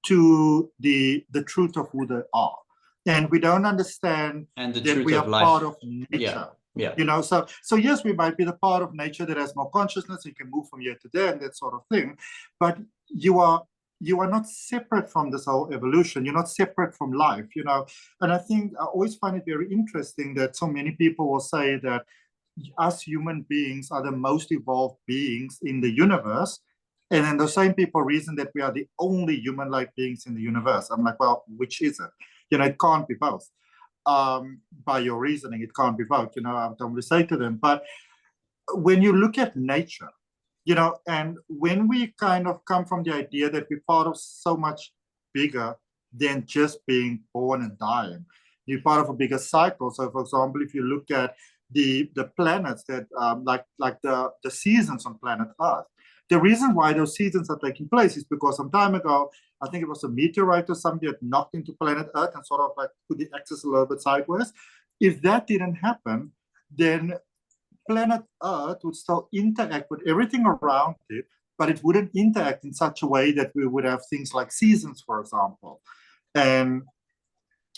to the truth of who they are. And we don't understand that we are part of nature. Yeah. So yes, we might be the part of nature that has more consciousness. You can move from here to there and that sort of thing. But you are not separate from this whole evolution. You're not separate from life, And I think I always find it very interesting that so many people will say that us human beings are the most evolved beings in the universe. And then those same people reason that we are the only human-like beings in the universe. I'm like, well, which is it? It can't be both. By your reasoning, it can't be both. I would normally say to them. But when you look at nature, and when we kind of come from the idea that we're part of so much bigger than just being born and dying, you're part of a bigger cycle. So, for example, if you look at the planets that, like the seasons on planet Earth, the reason why those seasons are taking place is because some time ago, I think it was a meteorite or something that knocked into planet Earth and sort of like put the axis a little bit sideways. If that didn't happen, then planet Earth would still interact with everything around it, but it wouldn't interact in such a way that we would have things like seasons, for example. And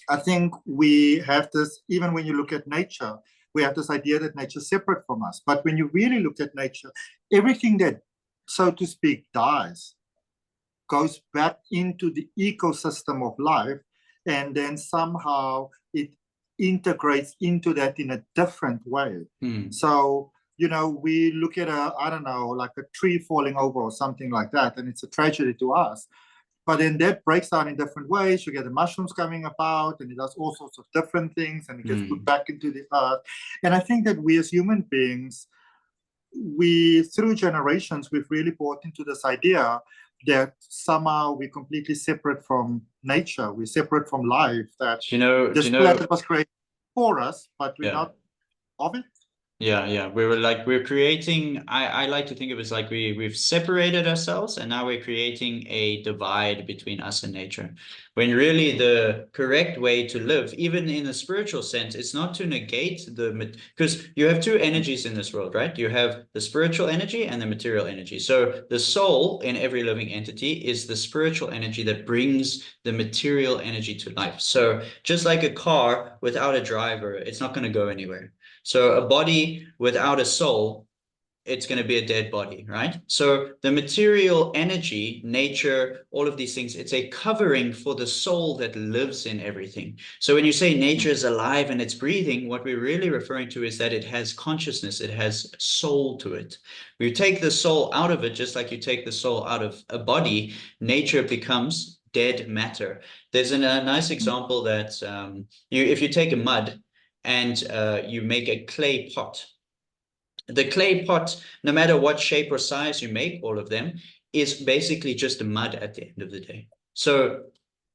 I think we have this, even when you look at nature, we have this idea that nature is separate from us. But when you really look at nature, everything that, so to speak, dies goes back into the ecosystem of life, and then somehow it integrates into that in a different way. So, we look at I don't know, like a tree falling over or something like that, and it's a tragedy to us. But then that breaks down in different ways. You get the mushrooms coming about, and it does all sorts of different things, and it gets put back into the earth. And I think that we as human beings, through generations, we've really bought into this idea that somehow we're completely separate from nature. We're separate from life, that this planet was created for us, but we're not of it. Yeah. We're creating, I like to think of it as like we've separated ourselves, and now we're creating a divide between us and nature. When really the correct way to live, even in a spiritual sense, it's not to negate because you have two energies in this world, right? You have the spiritual energy and the material energy. So the soul in every living entity is the spiritual energy that brings the material energy to life. So just like a car without a driver, it's not going to go anywhere. So a body without a soul, it's going to be a dead body, right? So the material energy, nature, all of these things, it's a covering for the soul that lives in everything. So when you say nature is alive and it's breathing, what we're really referring to is that it has consciousness, it has soul to it. We take the soul out of it, just like you take the soul out of a body, nature becomes dead matter. There's a nice example that if you take a mud, and you make a clay pot. The clay pot, no matter what shape or size you make, all of them, is basically just mud at the end of the day. So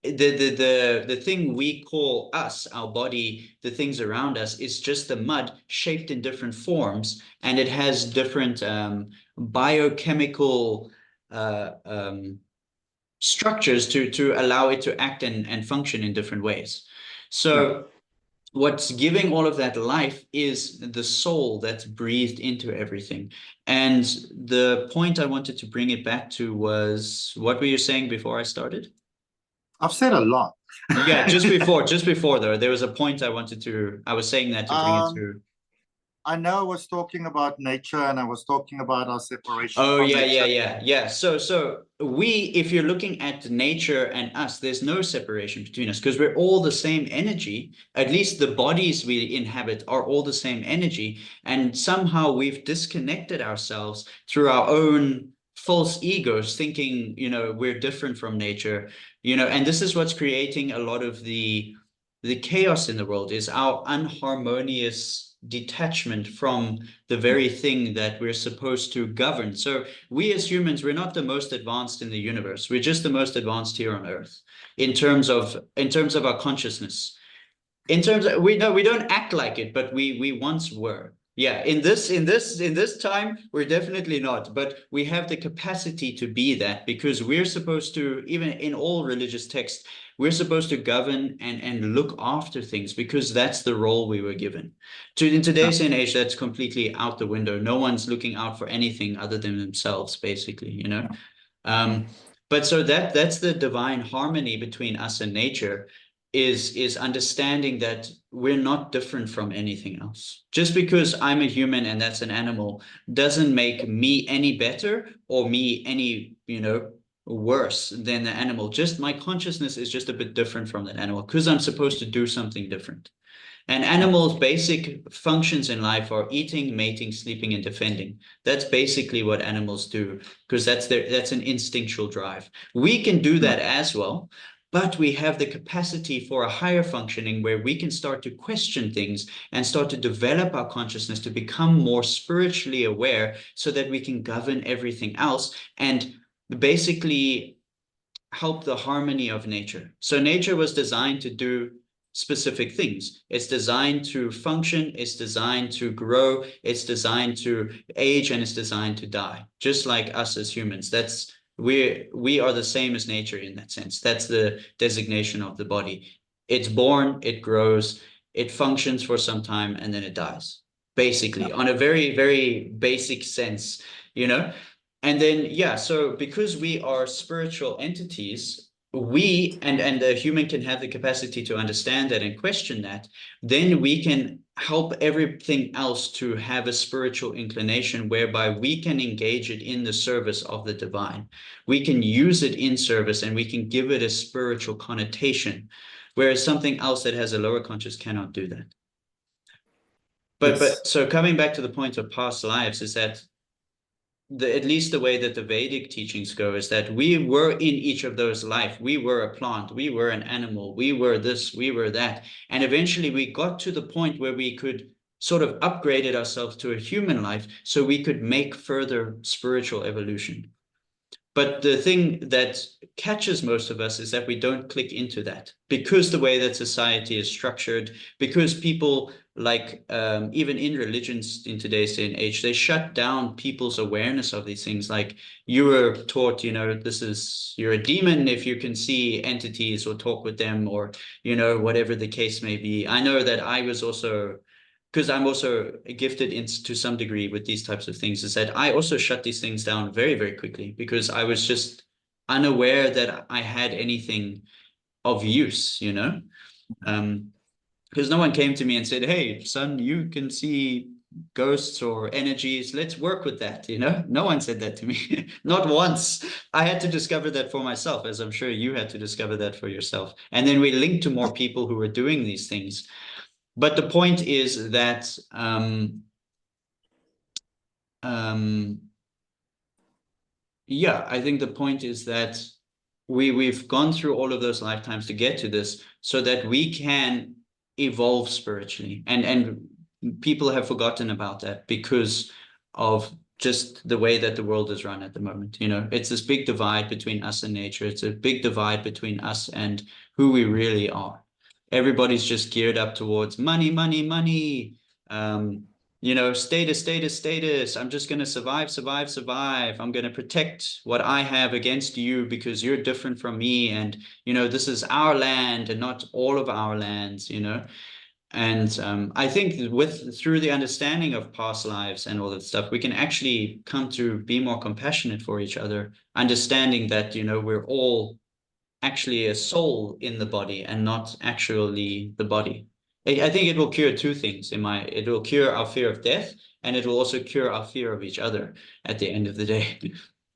the thing we call us, our body, the things around us, is just the mud shaped in different forms, and it has different biochemical structures to allow it to act and function in different ways. So what's giving all of that life is the soul that's breathed into everything. And the point I wanted to bring it back to was, what were you saying before I started? I've said a lot. Yeah, just before though, there was a point I was saying that to bring it to. I know I was talking about nature, and I was talking about our separation. Oh, from yeah, nature. yeah. So if you're looking at nature and us, there's no separation between us because we're all the same energy. At least the bodies we inhabit are all the same energy. And somehow we've disconnected ourselves through our own false egos, thinking, we're different from nature, and this is what's creating a lot of the chaos in the world, is our unharmonious detachment from the very thing that we're supposed to govern. So we as humans, we're not the most advanced in the universe. We're just the most advanced here on Earth in terms of our consciousness. In terms of, we don't act like it, but we once were. Yeah, in this time, we're definitely not, but we have the capacity to be that, because we're supposed to, even in all religious texts, we're supposed to govern and look after things, because that's the role we were given. In today's age, that's completely out the window. No one's looking out for anything other than themselves, basically, But so that's the divine harmony between us and nature, is understanding that we're not different from anything else. Just because I'm a human and that's an animal doesn't make me any better or me any, worse than the animal. Just my consciousness is just a bit different from that animal because I'm supposed to do something different. And animals' basic functions in life are eating, mating, sleeping, and defending. That's basically what animals do, because that's an instinctual drive. We can do that as well, but we have the capacity for a higher functioning where we can start to question things and start to develop our consciousness to become more spiritually aware so that we can govern everything else and basically help the harmony of nature. So nature was designed to do specific things. It's designed to function, it's designed to grow, it's designed to age, and it's designed to die, just like us as humans. We are the same as nature in that sense. That's the designation of the body. It's born, it grows, it functions for some time, and then it dies, basically, on a very, very basic sense, you know? And then, yeah, so because we are spiritual entities, we and the human can have the capacity to understand that and question that, then we can help everything else to have a spiritual inclination whereby we can engage it in the service of the divine. We can use it in service and we can give it a spiritual connotation, whereas something else that has a lower conscious cannot do that. But so coming back to the point of past lives is that at least the way that the Vedic teachings go is that we were in each of those life. We were a plant, we were an animal, we were this, we were that. And eventually we got to the point where we could sort of upgraded ourselves to a human life so we could make further spiritual evolution. But the thing that catches most of us is that we don't click into that because the way that society is structured, because people like even in religions in today's day and age, they shut down people's awareness of these things. Like you were taught, you know, you're a demon if you can see entities or talk with them or, you know, whatever the case may be. I know that I was also, because I'm also gifted to some degree with these types of things, is that I also shut these things down very, very quickly because I was just unaware that I had anything of use, you know? Because no one came to me and said, hey, son, you can see ghosts or energies. Let's work with that, you know? No one said that to me. Not once. I had to discover that for myself, as I'm sure you had to discover that for yourself. And then we linked to more people who were doing these things. But the point is that yeah, I think the point is that we've gone through all of those lifetimes to get to this so that we can evolve spiritually. And people have forgotten about that because of just the way that the world is run at the moment. You know, it's this big divide between us and nature. It's a big divide between us and who we really are. Everybody's just geared up towards money, money, money. You know, status. I'm just going to survive. I'm going to protect what I have against you because you're different from me. And, you know, this is our land and not all of our lands, you know. And I think through the understanding of past lives and all that stuff, we can actually come to be more compassionate for each other, understanding that, you know, we're all actually a soul in the body and not actually the body. I think it will cure two things it will cure our fear of death and it will also cure our fear of each other at the end of the day.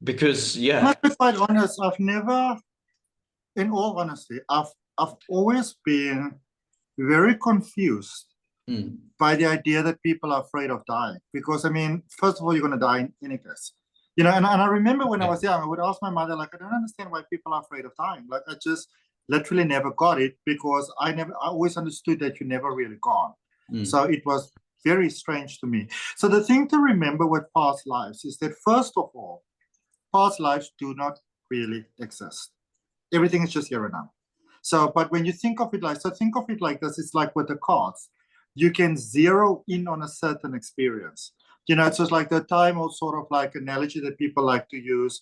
Because I must be quite honest, I've never, in all honesty, I've always been very confused by the idea that people are afraid of dying. Because I mean, first of all, you're going to die in any case. You know, and I remember when I was young, I would ask my mother, like, I don't understand why people are afraid of dying. Like, I just literally never got it because I always understood that you're never really gone. So it was very strange to me. So the thing to remember with past lives is that, first of all, past lives do not really exist. Everything is just here and now. So, but when you think of it like, think of it like this, it's like with the cards. You can zero in on a certain experience. You know, it's just like the time or sort of like analogy that people like to use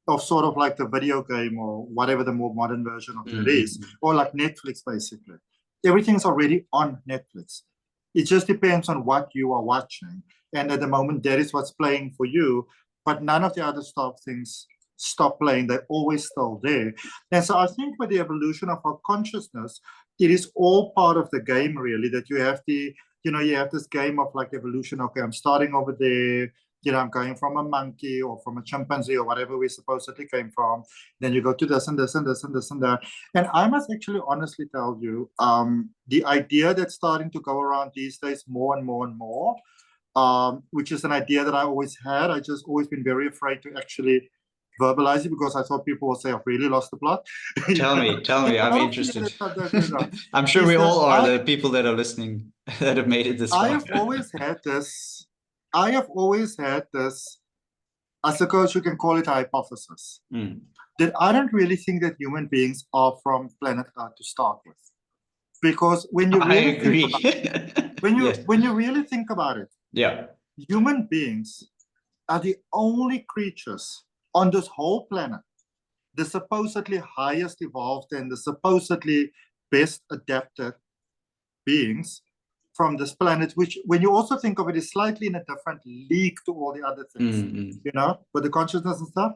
of sort of like the video game or whatever the more modern version of it is, or like Netflix, basically. Everything's already on Netflix. It just depends on what you are watching. And at the moment, that is what's playing for you, but none of the other things stop playing. They're always still there. And so I think with the evolution of our consciousness, it is all part of the game, really, that you have you have this game of like evolution. Okay, I'm starting over there. I'm going from a monkey or from a chimpanzee or whatever we supposedly came from. Then you go to this and this and this and this and that. And I must actually honestly tell you, the idea that's starting to go around these days more and more and more, which is an idea that I always had. I just always been very afraid to actually verbalize it because I thought people will say I've really lost the plot. Tell me, I'm interested. I'm sure we all are, the people that are listening that have made it this far. I have always had this, as a coach, you can call it a hypothesis, that I don't really think that human beings are from planet Earth to start with. Because when you really think about it, when you really think about it, human beings are the only creatures on this whole planet, the supposedly highest evolved and the supposedly best adapted beings from this planet, which when you also think of it is slightly in a different league to all the other things, with the consciousness and stuff.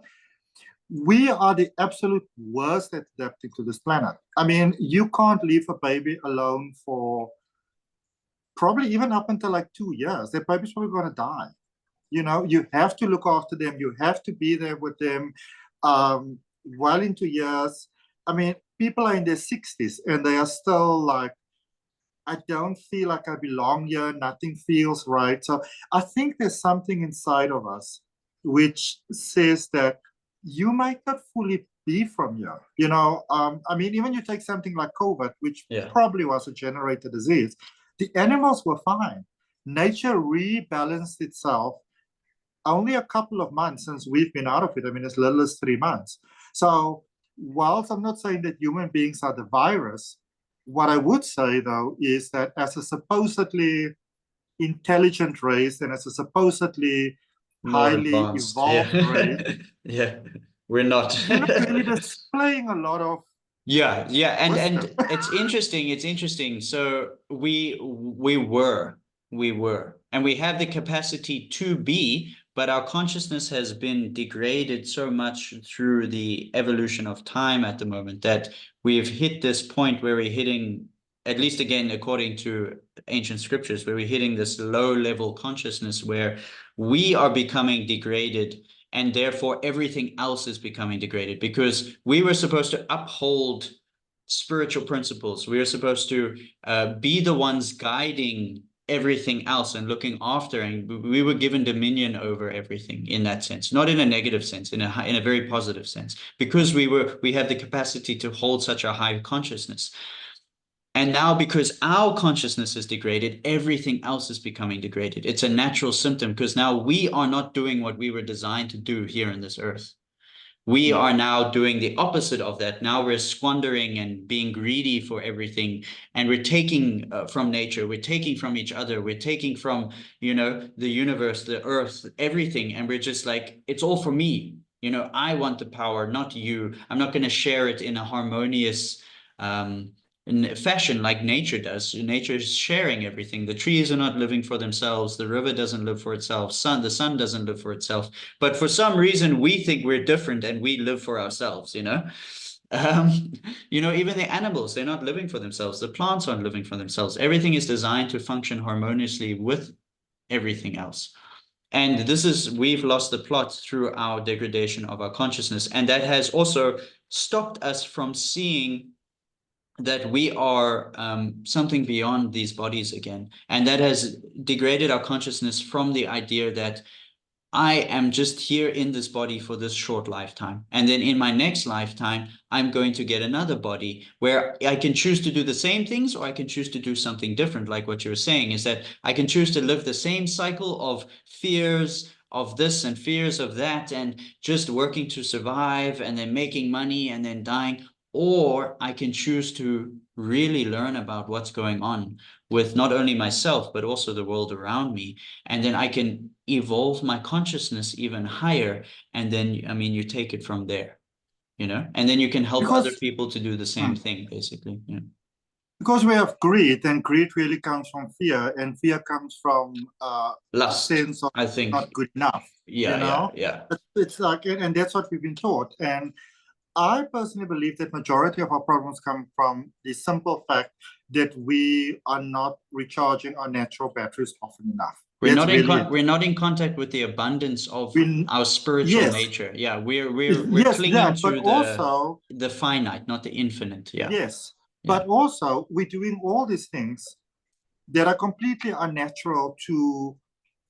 We are the absolute worst at adapting to this planet. I mean, you can't leave a baby alone for probably even up until like 2 years. That baby's probably going to die. You have to look after them. You have to be there with them well into years. I mean, people are in their 60s and they are still like, I don't feel like I belong here. Nothing feels right. So I think there's something inside of us which says that you might not fully be from here. I mean, even you take something like COVID, which probably was a generated disease, the animals were fine. Nature rebalanced itself only a couple of months since we've been out of it. I mean, as little as 3 months. So whilst I'm not saying that human beings are the virus, what I would say, though, is that as a supposedly intelligent race and as a supposedly highly evolved race, we're not. We're not really displaying a lot of and it's interesting. So we were, and we have the capacity to be, but our consciousness has been degraded so much through the evolution of time at the moment that we've hit this point where we're hitting, at least again, according to ancient scriptures, where we're hitting this low level consciousness where we are becoming degraded, and therefore everything else is becoming degraded, because we were supposed to uphold spiritual principles. We were supposed to be the ones guiding everything else and looking after, and we were given dominion over everything in that sense, not in a negative sense, in a very positive sense, because we have the capacity to hold such a high consciousness. And now, because our consciousness is degraded, everything else is becoming degraded. It's a natural symptom, because now we are not doing what we were designed to do here on this earth. We are now doing the opposite of that. Now we're squandering and being greedy for everything. And we're taking from nature, we're taking from each other, we're taking from, the universe, the earth, everything. And we're just like, it's all for me. I want the power, not you. I'm not going to share it in a harmonious in fashion like nature does. Nature is sharing everything. The trees are not living for themselves. The river doesn't live for itself. The sun doesn't live for itself. But for some reason, we think we're different and we live for ourselves, even the animals, they're not living for themselves. The plants aren't living for themselves. Everything is designed to function harmoniously with everything else. And we've lost the plot through our degradation of our consciousness. And that has also stopped us from seeing that we are something beyond these bodies again. And that has degraded our consciousness from the idea that I am just here in this body for this short lifetime. And then in my next lifetime, I'm going to get another body where I can choose to do the same things, or I can choose to do something different. Like what you were saying, is that I can choose to live the same cycle of fears of this and fears of that, and just working to survive and then making money and then dying. Or I can choose to really learn about what's going on with not only myself, but also the world around me. And then I can evolve my consciousness even higher. And then, you take it from there, and then you can help other people to do the same thing, basically. Because we have greed, and greed really comes from fear, and fear comes from lust, sense of, I think, not good enough. Yeah. It's like, and that's what we've been taught. And I personally believe that majority of our problems come from the simple fact that we are not recharging our natural batteries often enough. We're That's not in really we're not in contact with the abundance of we, our spiritual yes, nature. Yeah, we're yes, clinging that, but to also, the finite, not the infinite. Yeah. yes, Yeah. but also we're doing all these things that are completely unnatural to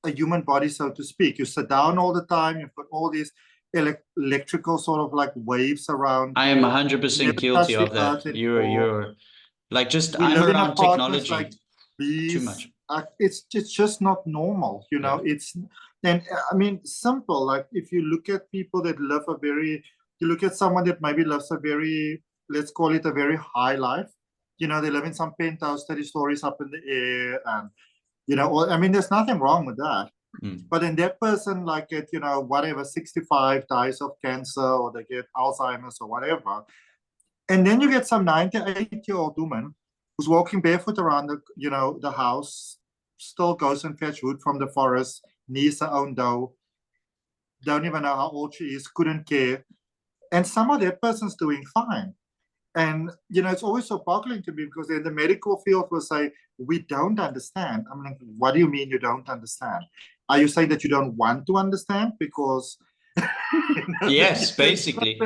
a human body, so to speak. You sit down all the time, you've got all these electrical sort of like waves around I am you. 100% Never guilty touch the of that. earth anymore. You're like just We I'm live in around apartments like technology too these. much. It's just not normal, you know. Yeah. It's, and I mean, simple. Like if you look at people that live a very, you look at someone that maybe lives a very, let's call it a very high life. You know, they live in some penthouse, 30 stories up in the air, and you know, I mean, there's nothing wrong with that. But then that person, like at, you know, whatever, 65, dies of cancer, or they get Alzheimer's or whatever. And then you get some 98-year-old woman who's walking barefoot around the, you know, the house, still goes and fetch wood from the forest, needs her own dough, don't even know how old she is, couldn't care. And some of that person's doing fine. And, you know, it's always so boggling to me, because in the medical field will say, we don't understand. I'm like, what do you mean you don't understand? Are you saying that you don't want to understand? Because Yes, basically.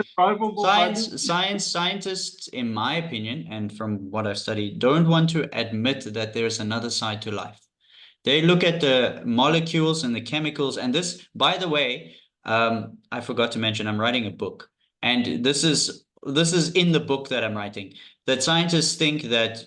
Scientists, in my opinion, and from what I've studied, don't want to admit that there's another side to life. They look at the molecules and the chemicals, and this, by the way, I forgot to mention, I'm writing a book, and this is in the book that I'm writing, that scientists think that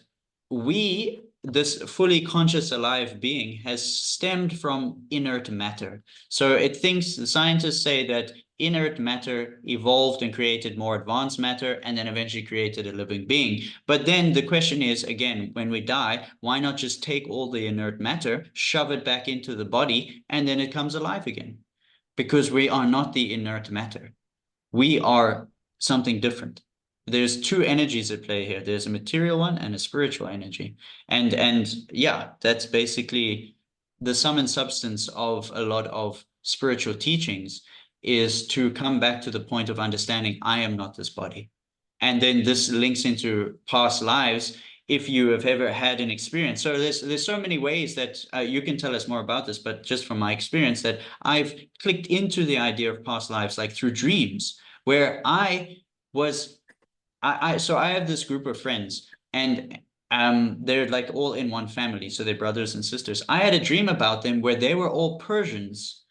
this fully conscious alive being has stemmed from inert matter. So it thinks, the scientists say that inert matter evolved and created more advanced matter, and then eventually created a living being. But then the question is, again, when we die, why not just take all the inert matter, shove it back into the body, and then it comes alive again? Because we are not the inert matter. We are something different. There's two energies at play here. There's a material one and a spiritual energy. And yeah, that's basically the sum and substance of a lot of spiritual teachings, is to come back to the point of understanding I am not this body. And then this links into past lives, if you have ever had an experience. So there's so many ways that you can tell us more about this, but just from my experience, that I've clicked into the idea of past lives, like through dreams, where so I have this group of friends, and they're like all in one family, so they're brothers and sisters. I had a dream about them where they were all Persians,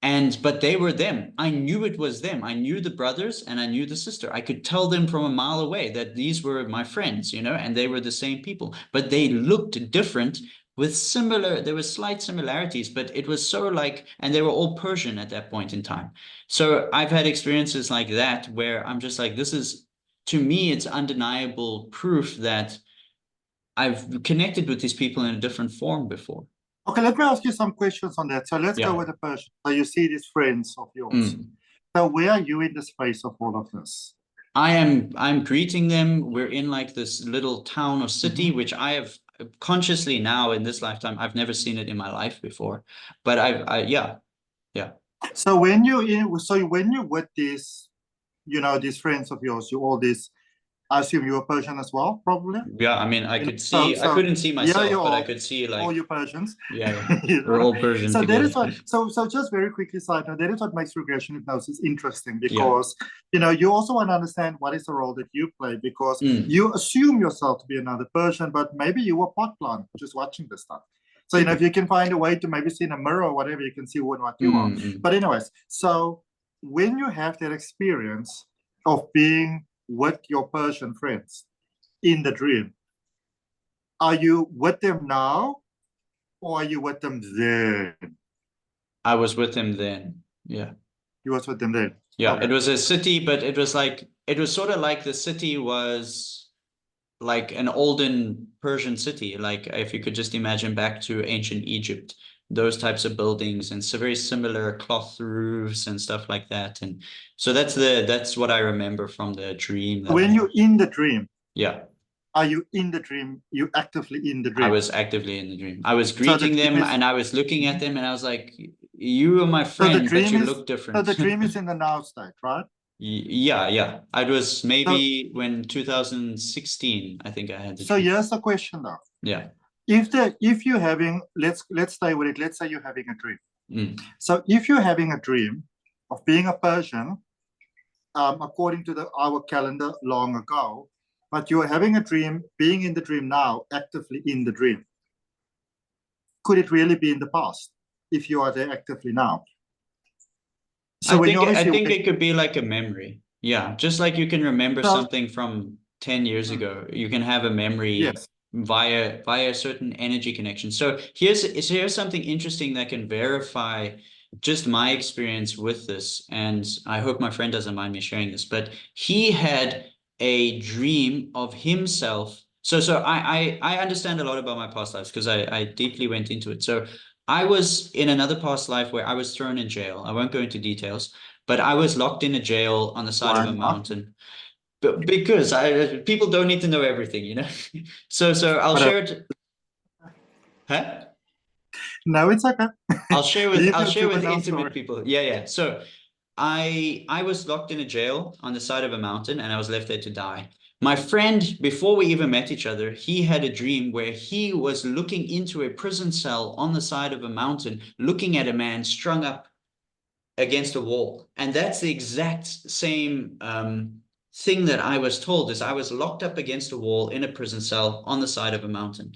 but they were them. I knew it was them. I knew the brothers and I knew the sister. I could tell them from a mile away that these were my friends, you know, and they were the same people, but they looked different, there were slight similarities, but it was so like, and they were all Persian at that point in time. So I've had experiences like that where I'm just like, to me, it's undeniable proof that I've connected with these people in a different form before. Okay, let me ask you some questions on that. So let's go with the person. So you see these friends of yours. So where are you in the space of all of this? I'm greeting them. We're in like this little town or city, which I have consciously now in this lifetime, I've never seen it in my life before. But yeah. So when you're with these, you know, these friends of yours, I assume you were Persian as well, probably? Yeah, I mean, I couldn't see myself, but I could see like all you Persians. Yeah. We're all Persian So together. that is what, so just very quickly, side note, that is what makes regression hypnosis interesting, because you know, you also want to understand what is the role that you play, because you assume yourself to be another person, but maybe you were pot plant just watching this stuff. So, you know, if you can find a way to maybe see in a mirror or whatever, you can see what you are. But anyways, so when you have that experience of being with your Persian friends in the dream, are you with them now, or are you with them then? I was with them then. Yeah. You was with them then? Yeah, okay. It was a city, but it was sort of like the city was like an olden Persian city. Like if you could just imagine back to ancient Egypt, those types of buildings and so very similar cloth roofs and stuff like that. And so that's what I remember from the dream. When you're in the dream, yeah. Are you in the dream? You actively in the dream? I was actively in the dream. I was greeting them and I was looking at them and I was like, you are my friend, but you look different. So the dream is in the now state, right? Yeah. It was maybe when 2016, I think I had the dream. So here's the question though. Yeah. if you're having, let's stay with it. Let's say you're having a dream. So if you're having a dream of being a Persian, according to our calendar long ago, but you're having a dream, being in the dream now, actively in the dream, could it really be in the past if you are there actively now? So I think it could be like a memory. Yeah, just like you can remember something from 10 years ago, you can have a memory via a certain energy connection. So here's something interesting that can verify just my experience with this, and I hope my friend doesn't mind me sharing this, but he had a dream of himself. So I understand a lot about my past lives because I deeply went into it. So I was in another past life where I was thrown in jail. I won't go into details, but I was locked in a jail on the side of a mountain. But because people don't need to know everything, you know. So I'll share it. Huh? No, it's okay. I'll share with intimate people. Yeah. So I was locked in a jail on the side of a mountain and I was left there to die. My friend, before we even met each other, he had a dream where he was looking into a prison cell on the side of a mountain, looking at a man strung up against a wall. And that's the exact same thing that I was told, is I was locked up against a wall in a prison cell on the side of a mountain.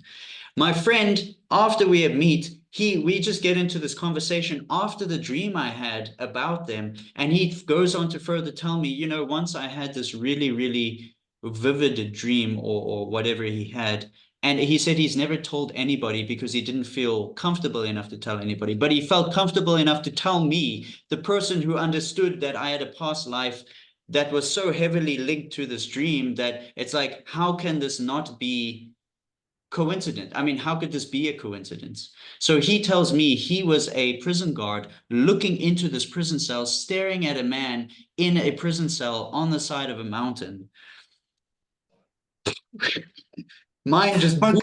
My friend, after we meet, we just get into this conversation after the dream I had about them, and he goes on to further tell me, you know, once I had this really, really vivid dream or whatever he had, and he said he's never told anybody because he didn't feel comfortable enough to tell anybody, but he felt comfortable enough to tell me, the person who understood that I had a past life that was so heavily linked to this dream that it's like, how can this not be coincident? I mean, how could this be a coincidence? So he tells me he was a prison guard looking into this prison cell, staring at a man in a prison cell on the side of a mountain. Mine just. But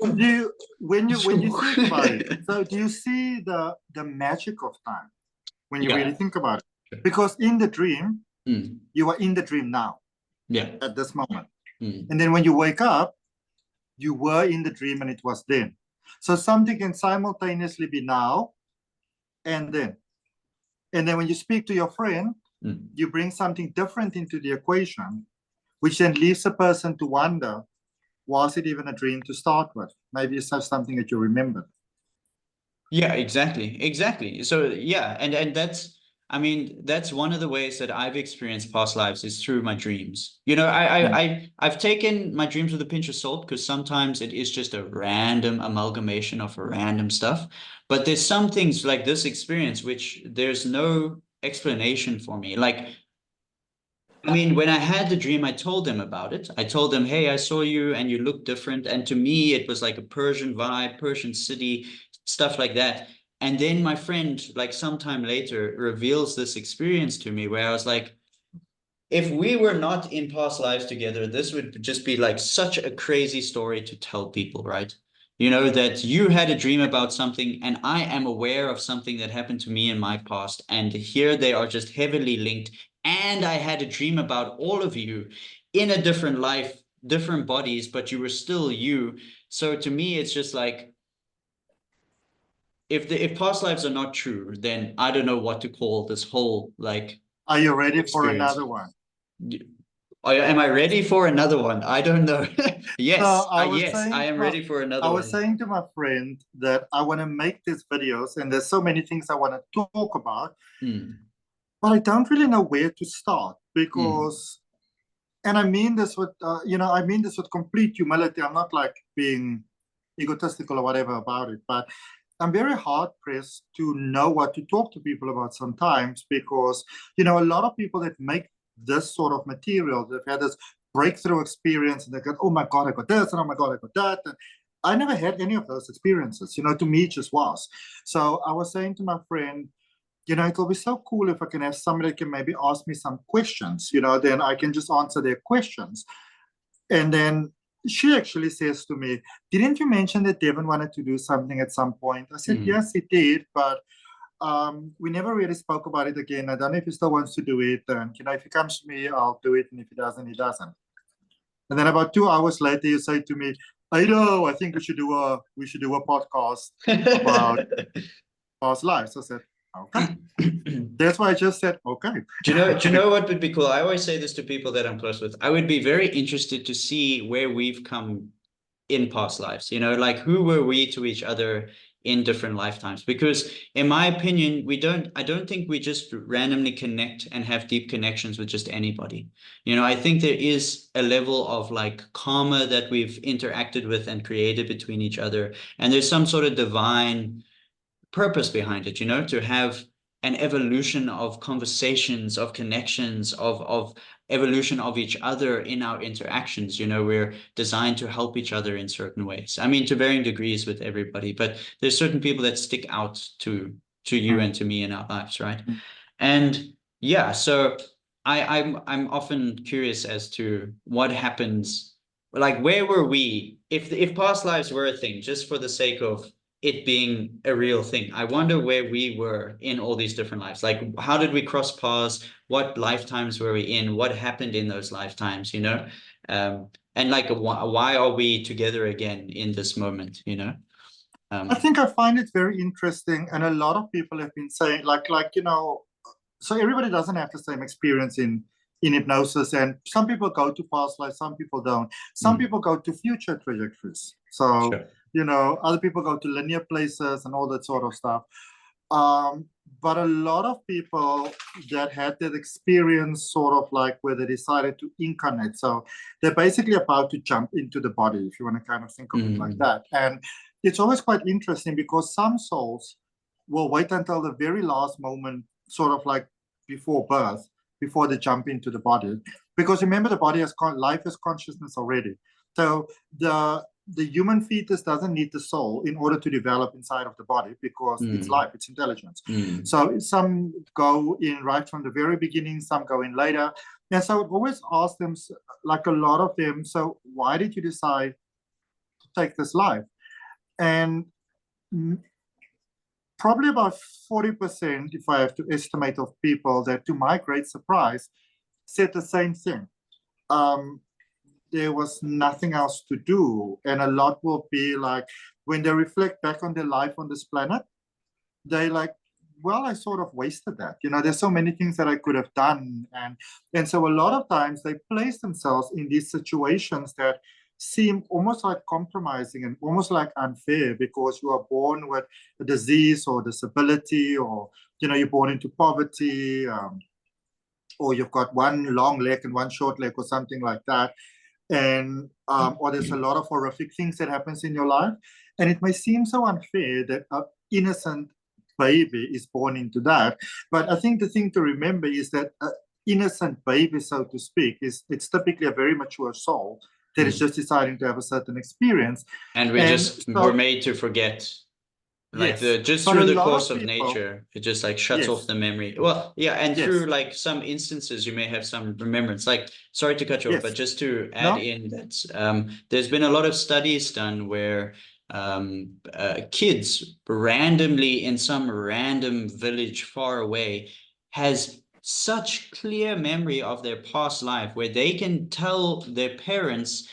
when you think about it, so do you see the magic of time when you really think about it? Because in the dream, you are in the dream now. Yeah. At this moment. And then when you wake up, you were in the dream and it was then. So something can simultaneously be now and then. And then when you speak to your friend, you bring something different into the equation, which then leaves a person to wonder, was it even a dream to start with? Maybe it's just something that you remembered. Yeah, exactly. So yeah, and that's, I mean, that's one of the ways that I've experienced past lives is through my dreams. You know, I've taken my dreams with a pinch of salt because sometimes it is just a random amalgamation of random stuff. But there's some things like this experience which there's no explanation for me. Like, I mean, when I had the dream, I told them about it. I told them, hey, I saw you and you look different. And to me, it was like a Persian vibe, Persian city, stuff like that. And then my friend, like sometime later, reveals this experience to me where I was like, if we were not in past lives together, this would just be like such a crazy story to tell people, right? You know, that you had a dream about something and I am aware of something that happened to me in my past. And here they are just heavily linked. And I had a dream about all of you in a different life, different bodies, but you were still you. So to me, it's just like, if past lives are not true, then I don't know what to call this whole like. Are you ready for another one? Am I ready for another one? I don't know. Yes, I am ready for another one. I was saying to my friend that I want to make these videos, and there's so many things I want to talk about, but I don't really know where to start because, and I mean this with, I mean this with complete humility. I'm not like being egotistical or whatever about it, but I'm very hard pressed to know what to talk to people about sometimes because, a lot of people that make this sort of material, they've had this breakthrough experience and they go, oh my God, I got this, and oh my God, I got that. And I never had any of those experiences, to me, it just was. So I was saying to my friend, it'll be so cool if I can have somebody that can maybe ask me some questions, then I can just answer their questions. And then she actually says to me, didn't you mention that Devin wanted to do something at some point? I said, yes, he did, but we never really spoke about it again. I don't know if he still wants to do it. And, if he comes to me, I'll do it. And if he doesn't, he doesn't. And then about 2 hours later, you say to me, I know. I think we should do a podcast about past lives. I said, okay. That's why I just said, okay. Do you know what would be cool? I always say this to people that I'm close with. I would be very interested to see where we've come in past lives, you know, like who were we to each other in different lifetimes? Because in my opinion, I don't think we just randomly connect and have deep connections with just anybody. You know, I think there is a level of like karma that we've interacted with and created between each other. And there's some sort of divine purpose behind it, you know, to have an evolution of conversations, of connections, of evolution of each other in our interactions. You know, we're designed to help each other in certain ways. I mean, to varying degrees with everybody, but there's certain people that stick out to you and to me in our lives, right? And yeah, so I'm often curious as to what happens, like where were we if past lives were a thing, just for the sake of it being a real thing. I wonder where we were in all these different lives. Like, how did we cross paths? What lifetimes were we in? What happened in those lifetimes, you know? And like, why are we together again in this moment, you know? I think I find it very interesting, and a lot of people have been saying, so everybody doesn't have the same experience in hypnosis, and some people go to past life, some people don't. Some people go to future trajectories. So, Sure. Other people go to linear places and all that sort of stuff. But a lot of people that had that experience, sort of like where they decided to incarnate. So they're basically about to jump into the body, if you want to kind of think of it like that. And it's always quite interesting because some souls will wait until the very last moment, sort of like before birth, before they jump into the body. Because remember, the body has life as consciousness already. So the human fetus doesn't need the soul in order to develop inside of the body because it's life, it's intelligence. So some go in right from the very beginning, some go in later. And so I always ask them, like a lot of them, so why did you decide to take this life? And probably about 40%, if I have to estimate, of people that, to my great surprise, said the same thing. There was nothing else to do. And a lot will be like, when they reflect back on their life on this planet, they like, well, I sort of wasted that. You know, there's so many things that I could have done. And so a lot of times they place themselves in these situations that seem almost like compromising and almost like unfair, because you are born with a disease or disability, or, you know, you're born into poverty, or you've got one long leg and one short leg or something like that. And or there's a lot of horrific things that happens in your life. And it may seem so unfair that an innocent baby is born into that. But I think the thing to remember is that an innocent baby, so to speak, it's typically a very mature soul that is just deciding to have a certain experience. And we're made to forget. Like yes, just but through a the lot course of of people, nature, it just like shuts off yes, the memory. Well, yeah, and yes, through like some instances, you may have some remembrance. Like, sorry to cut you off, but yes, just to add no, in that there's been a lot of studies done where kids randomly in some random village far away has such clear memory of their past life where they can tell their parents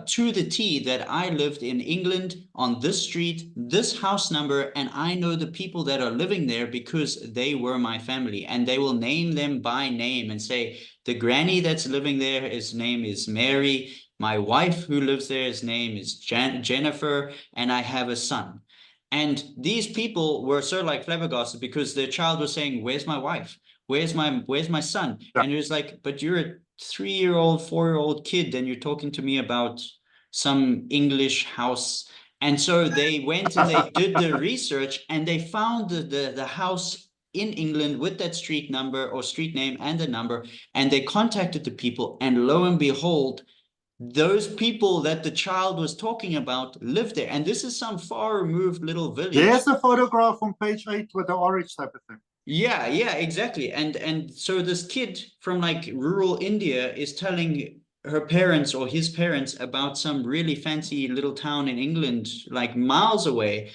to the T that I lived in England on this street, this house number, and I know the people that are living there because they were my family. And they will name them by name and say, the granny that's living there, his name is Mary. My wife who lives there, his name is Jennifer, and I have a son. And these people were sort of like flabbergasted because their child was saying, where's my wife? Where's my son? yeah. And it was like, but you're a 3-year-old, 4-year-old kid, and you're talking to me about some English house. And so they went and they did the research and they found the house in England with that street number or street name and the number. And they contacted the people, and lo and behold, those people that the child was talking about lived there. And this is some far removed little village. There's a photograph on page 8 with the orange type of thing. Yeah, exactly. And so this kid from like rural India is telling her parents or his parents about some really fancy little town in England, like miles away,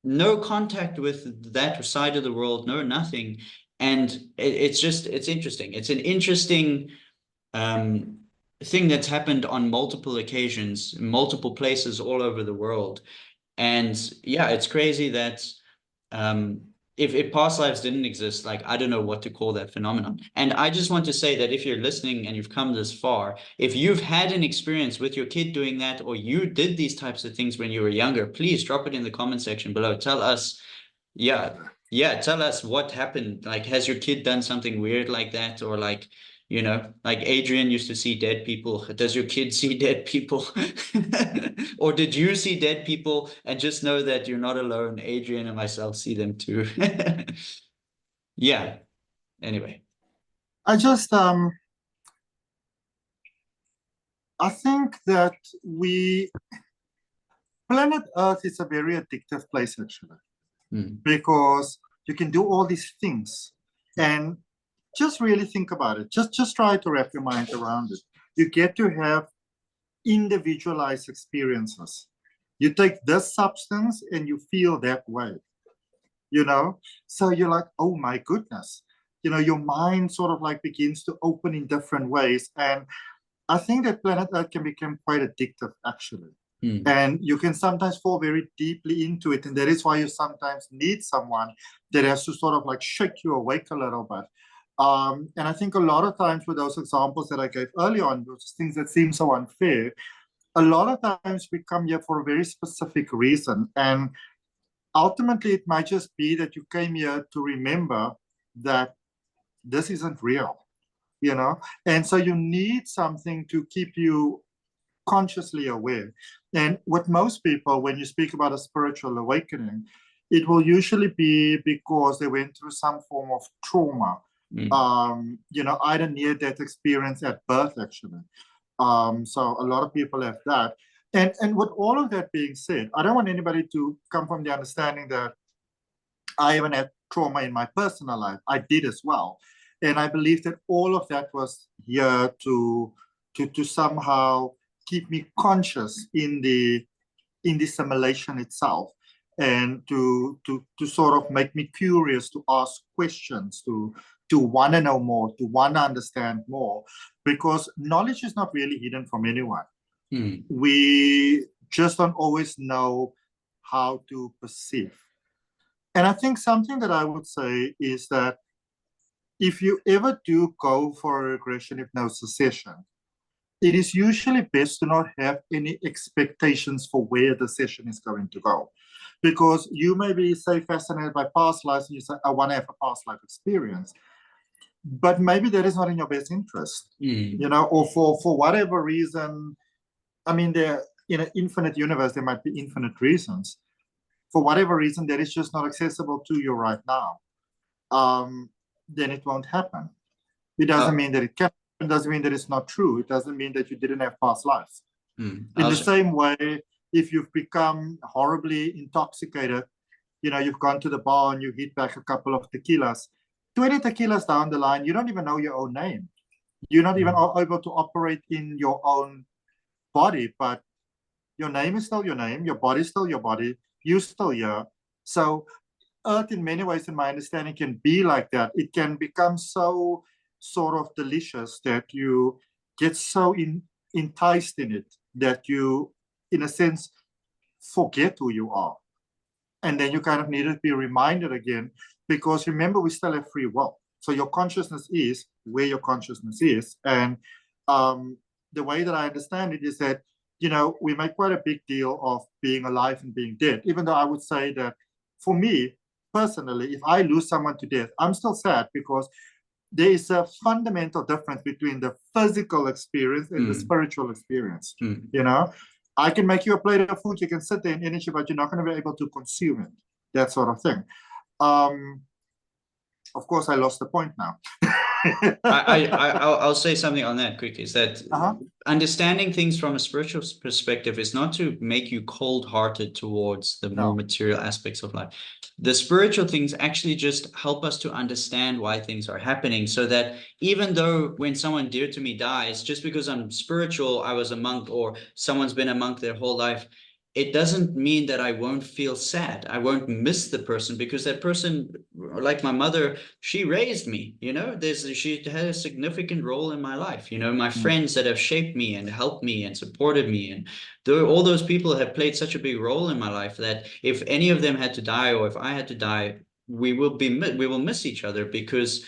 no contact with that side of the world, no nothing. And it's interesting. It's an interesting thing that's happened on multiple occasions, in multiple places all over the world. And yeah, it's crazy that if past lives didn't exist, like I don't know what to call that phenomenon. And I just want to say that if you're listening and you've come this far, if you've had an experience with your kid doing that, or you did these types of things when you were younger, please drop it in the comment section below. Tell us, yeah, tell us what happened. Like, has your kid done something weird like that? Or like, like Adrian used to see dead people. Does your kid see dead people? Or did you see dead people and just know that you're not alone? Adrian and myself see them too. Yeah. Anyway. I just I think that planet Earth is a very addictive place actually, because you can do all these things, and just really think about it. Just try to wrap your mind around it. You get to have individualized experiences. You take this substance and you feel that way, so you're like, oh my goodness, your mind sort of like begins to open in different ways. And I think that planet Earth can become quite addictive actually. And you can sometimes fall very deeply into it, and that is why you sometimes need someone that has to sort of like shake you awake a little bit. And I think a lot of times with those examples that I gave early on, those things that seem so unfair, a lot of times we come here for a very specific reason. And ultimately, it might just be that you came here to remember that this isn't real, And so you need something to keep you consciously aware. And with most people, when you speak about a spiritual awakening, it will usually be because they went through some form of trauma, either near-death experience at birth, actually. So a lot of people have that. And with all of that being said, I don't want anybody to come from the understanding that I haven't had trauma in my personal life. I did as well. And I believe that all of that was here to somehow keep me conscious in the simulation itself, and to sort of make me curious, to ask questions, to want to know more, to want to understand more, because knowledge is not really hidden from anyone. We just don't always know how to perceive. And I think something that I would say is that if you ever do go for a regression hypnosis session, it is usually best to not have any expectations for where the session is going to go. Because you may be, say, fascinated by past lives, and you say, I want to have a past life experience. But maybe that is not in your best interest, or for whatever reason. I mean, in an infinite universe, there might be infinite reasons. For whatever reason, that is just not accessible to you right now. Then it won't happen. It doesn't mean that it can't. It doesn't mean that it's not true. It doesn't mean that you didn't have past lives. In the same way, if you've become horribly intoxicated, you've gone to the bar and you hit back a couple of tequilas, 20 tequilas down the line, you don't even know your own name. You're not even able to operate in your own body, but your name is still your name, your body is still your body, you're still here. So Earth, in many ways, in my understanding, can be like that. It can become so sort of delicious that you get so enticed in it that you, in a sense, forget who you are. And then you kind of need to be reminded again, because remember, we still have free will. So your consciousness is where your consciousness is. And the way that I understand it is that, we make quite a big deal of being alive and being dead, even though I would say that for me, personally, if I lose someone to death, I'm still sad, because there is a fundamental difference between the physical experience and the spiritual experience. I can make you a plate of food, you can sit there in energy, but you're not going to be able to consume it, that sort of thing. Of course, I lost the point now. I'll say something on that quickly, is that understanding things from a spiritual perspective is not to make you cold-hearted towards the more material aspects of life. The spiritual things actually just help us to understand why things are happening, so that even though when someone dear to me dies, just because I'm spiritual, I was a monk, or someone's been a monk their whole life, it doesn't mean that I won't feel sad. I won't miss the person, because that person, like my mother, she raised me, she had a significant role in my life. My friends that have shaped me and helped me and supported me. And all those people have played such a big role in my life that if any of them had to die, or if I had to die, we will miss each other, because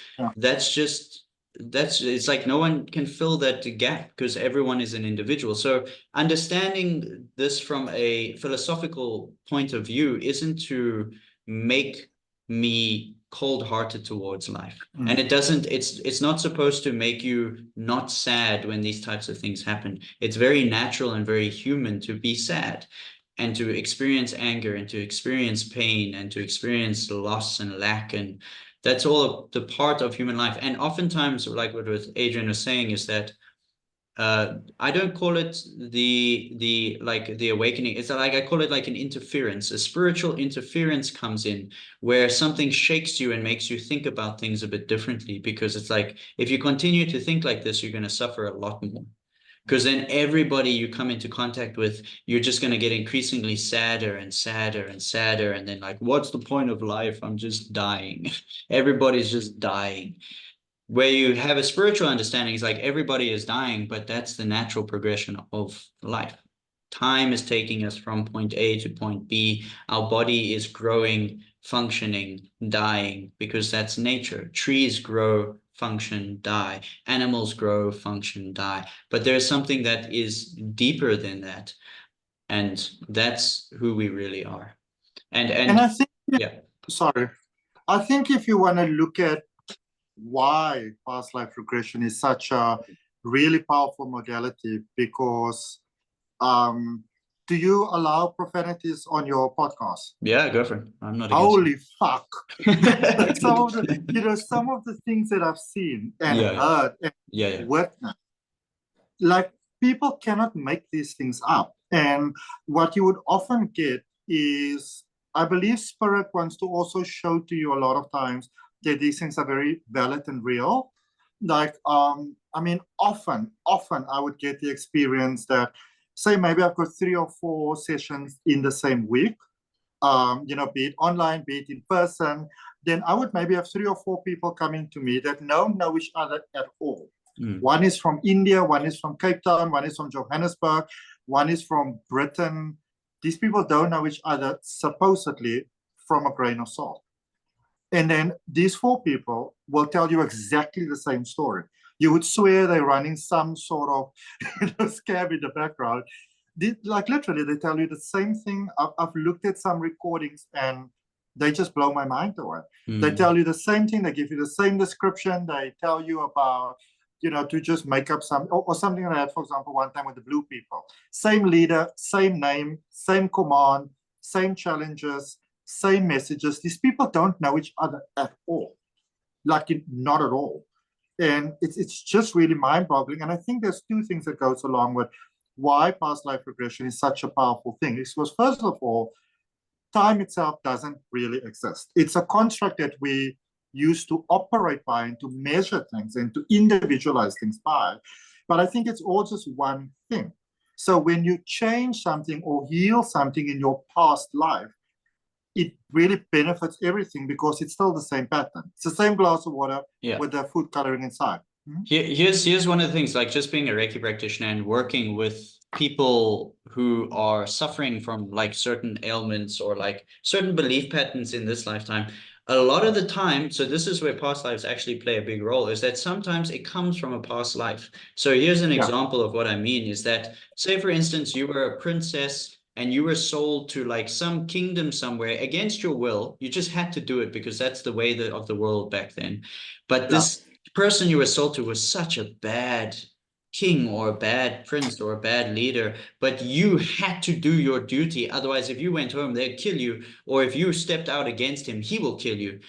it's like no one can fill that gap, because everyone is an individual. So understanding this from a philosophical point of view isn't to make me cold-hearted towards life. And it's not supposed to make you not sad when these types of things happen. It's very natural and very human to be sad, and to experience anger, and to experience pain, and to experience loss and lack. And that's all the part of human life. And oftentimes, like what Adrian was saying, is that I don't call it the awakening. It's like, I call it like an interference. A spiritual interference comes in, where something shakes you and makes you think about things a bit differently, because it's like, if you continue to think like this, you're going to suffer a lot more. Because then everybody you come into contact with, you're just going to get increasingly sadder and sadder and sadder. And then, like, what's the point of life? I'm just dying. Everybody's just dying. Where you have a spiritual understanding, is like, everybody is dying, but that's the natural progression of life. Time is taking us from point A to point B. Our body is growing, functioning, dying, because that's nature. Trees grow, function, die. Animals grow, function, die. But there's something that is deeper than that. And that's who we really are. And I think, yeah. Sorry. I think if you want to look at why past life regression is such a really powerful modality, because do you allow profanities on your podcast? Yeah, go for it. I'm not Holy fuck. some of the things that I've seen and heard and witnessed, like, people cannot make these things up. And what you would often get is, I believe spirit wants to also show to you a lot of times that these things are very valid and real. Like, I mean, often I would get the experience that, say, maybe I've got 3 or 4 sessions in the same week, be it online, be it in person, then I would maybe have 3 or 4 people coming to me that don't know each other at all. One is from India, one is from Cape Town, one is from Johannesburg, one is from Britain. These people don't know each other, supposedly, from a grain of salt. And then these 4 people will tell you exactly the same story. You would swear they're running some sort of scam in the background. Like, literally, they tell you the same thing. I've looked at some recordings and they just blow my mind away. They tell you the same thing. They give you the same description. They tell you about, to just make up some, or something like that. For example, one time with the blue people, same leader, same name, same command, same challenges, same messages. These people don't know each other at all, like, not at all. And it's just really mind-boggling. And I think there's 2 things that goes along with why past life regression is such a powerful thing. Because first of all, time itself doesn't really exist. It's a construct that we use to operate by and to measure things and to individualize things by. But I think it's all just one thing. So when you change something or heal something in your past life, it really benefits everything, because it's still the same pattern. It's the same glass of water with the food coloring inside. Here's one of the things, like, just being a Reiki practitioner and working with people who are suffering from, like, certain ailments or like certain belief patterns in this lifetime. A lot of the time, so this is where past lives actually play a big role, is that sometimes it comes from a past life. So here's an example of what I mean, is that, say, for instance, you were a princess and you were sold to, like, some kingdom somewhere against your will. You just had to do it because that's the way of the world back then. But this person you were sold to was such a bad king or a bad prince or a bad leader, but you had to do your duty. Otherwise, if you went home, they'd kill you. Or if you stepped out against him, he will kill you.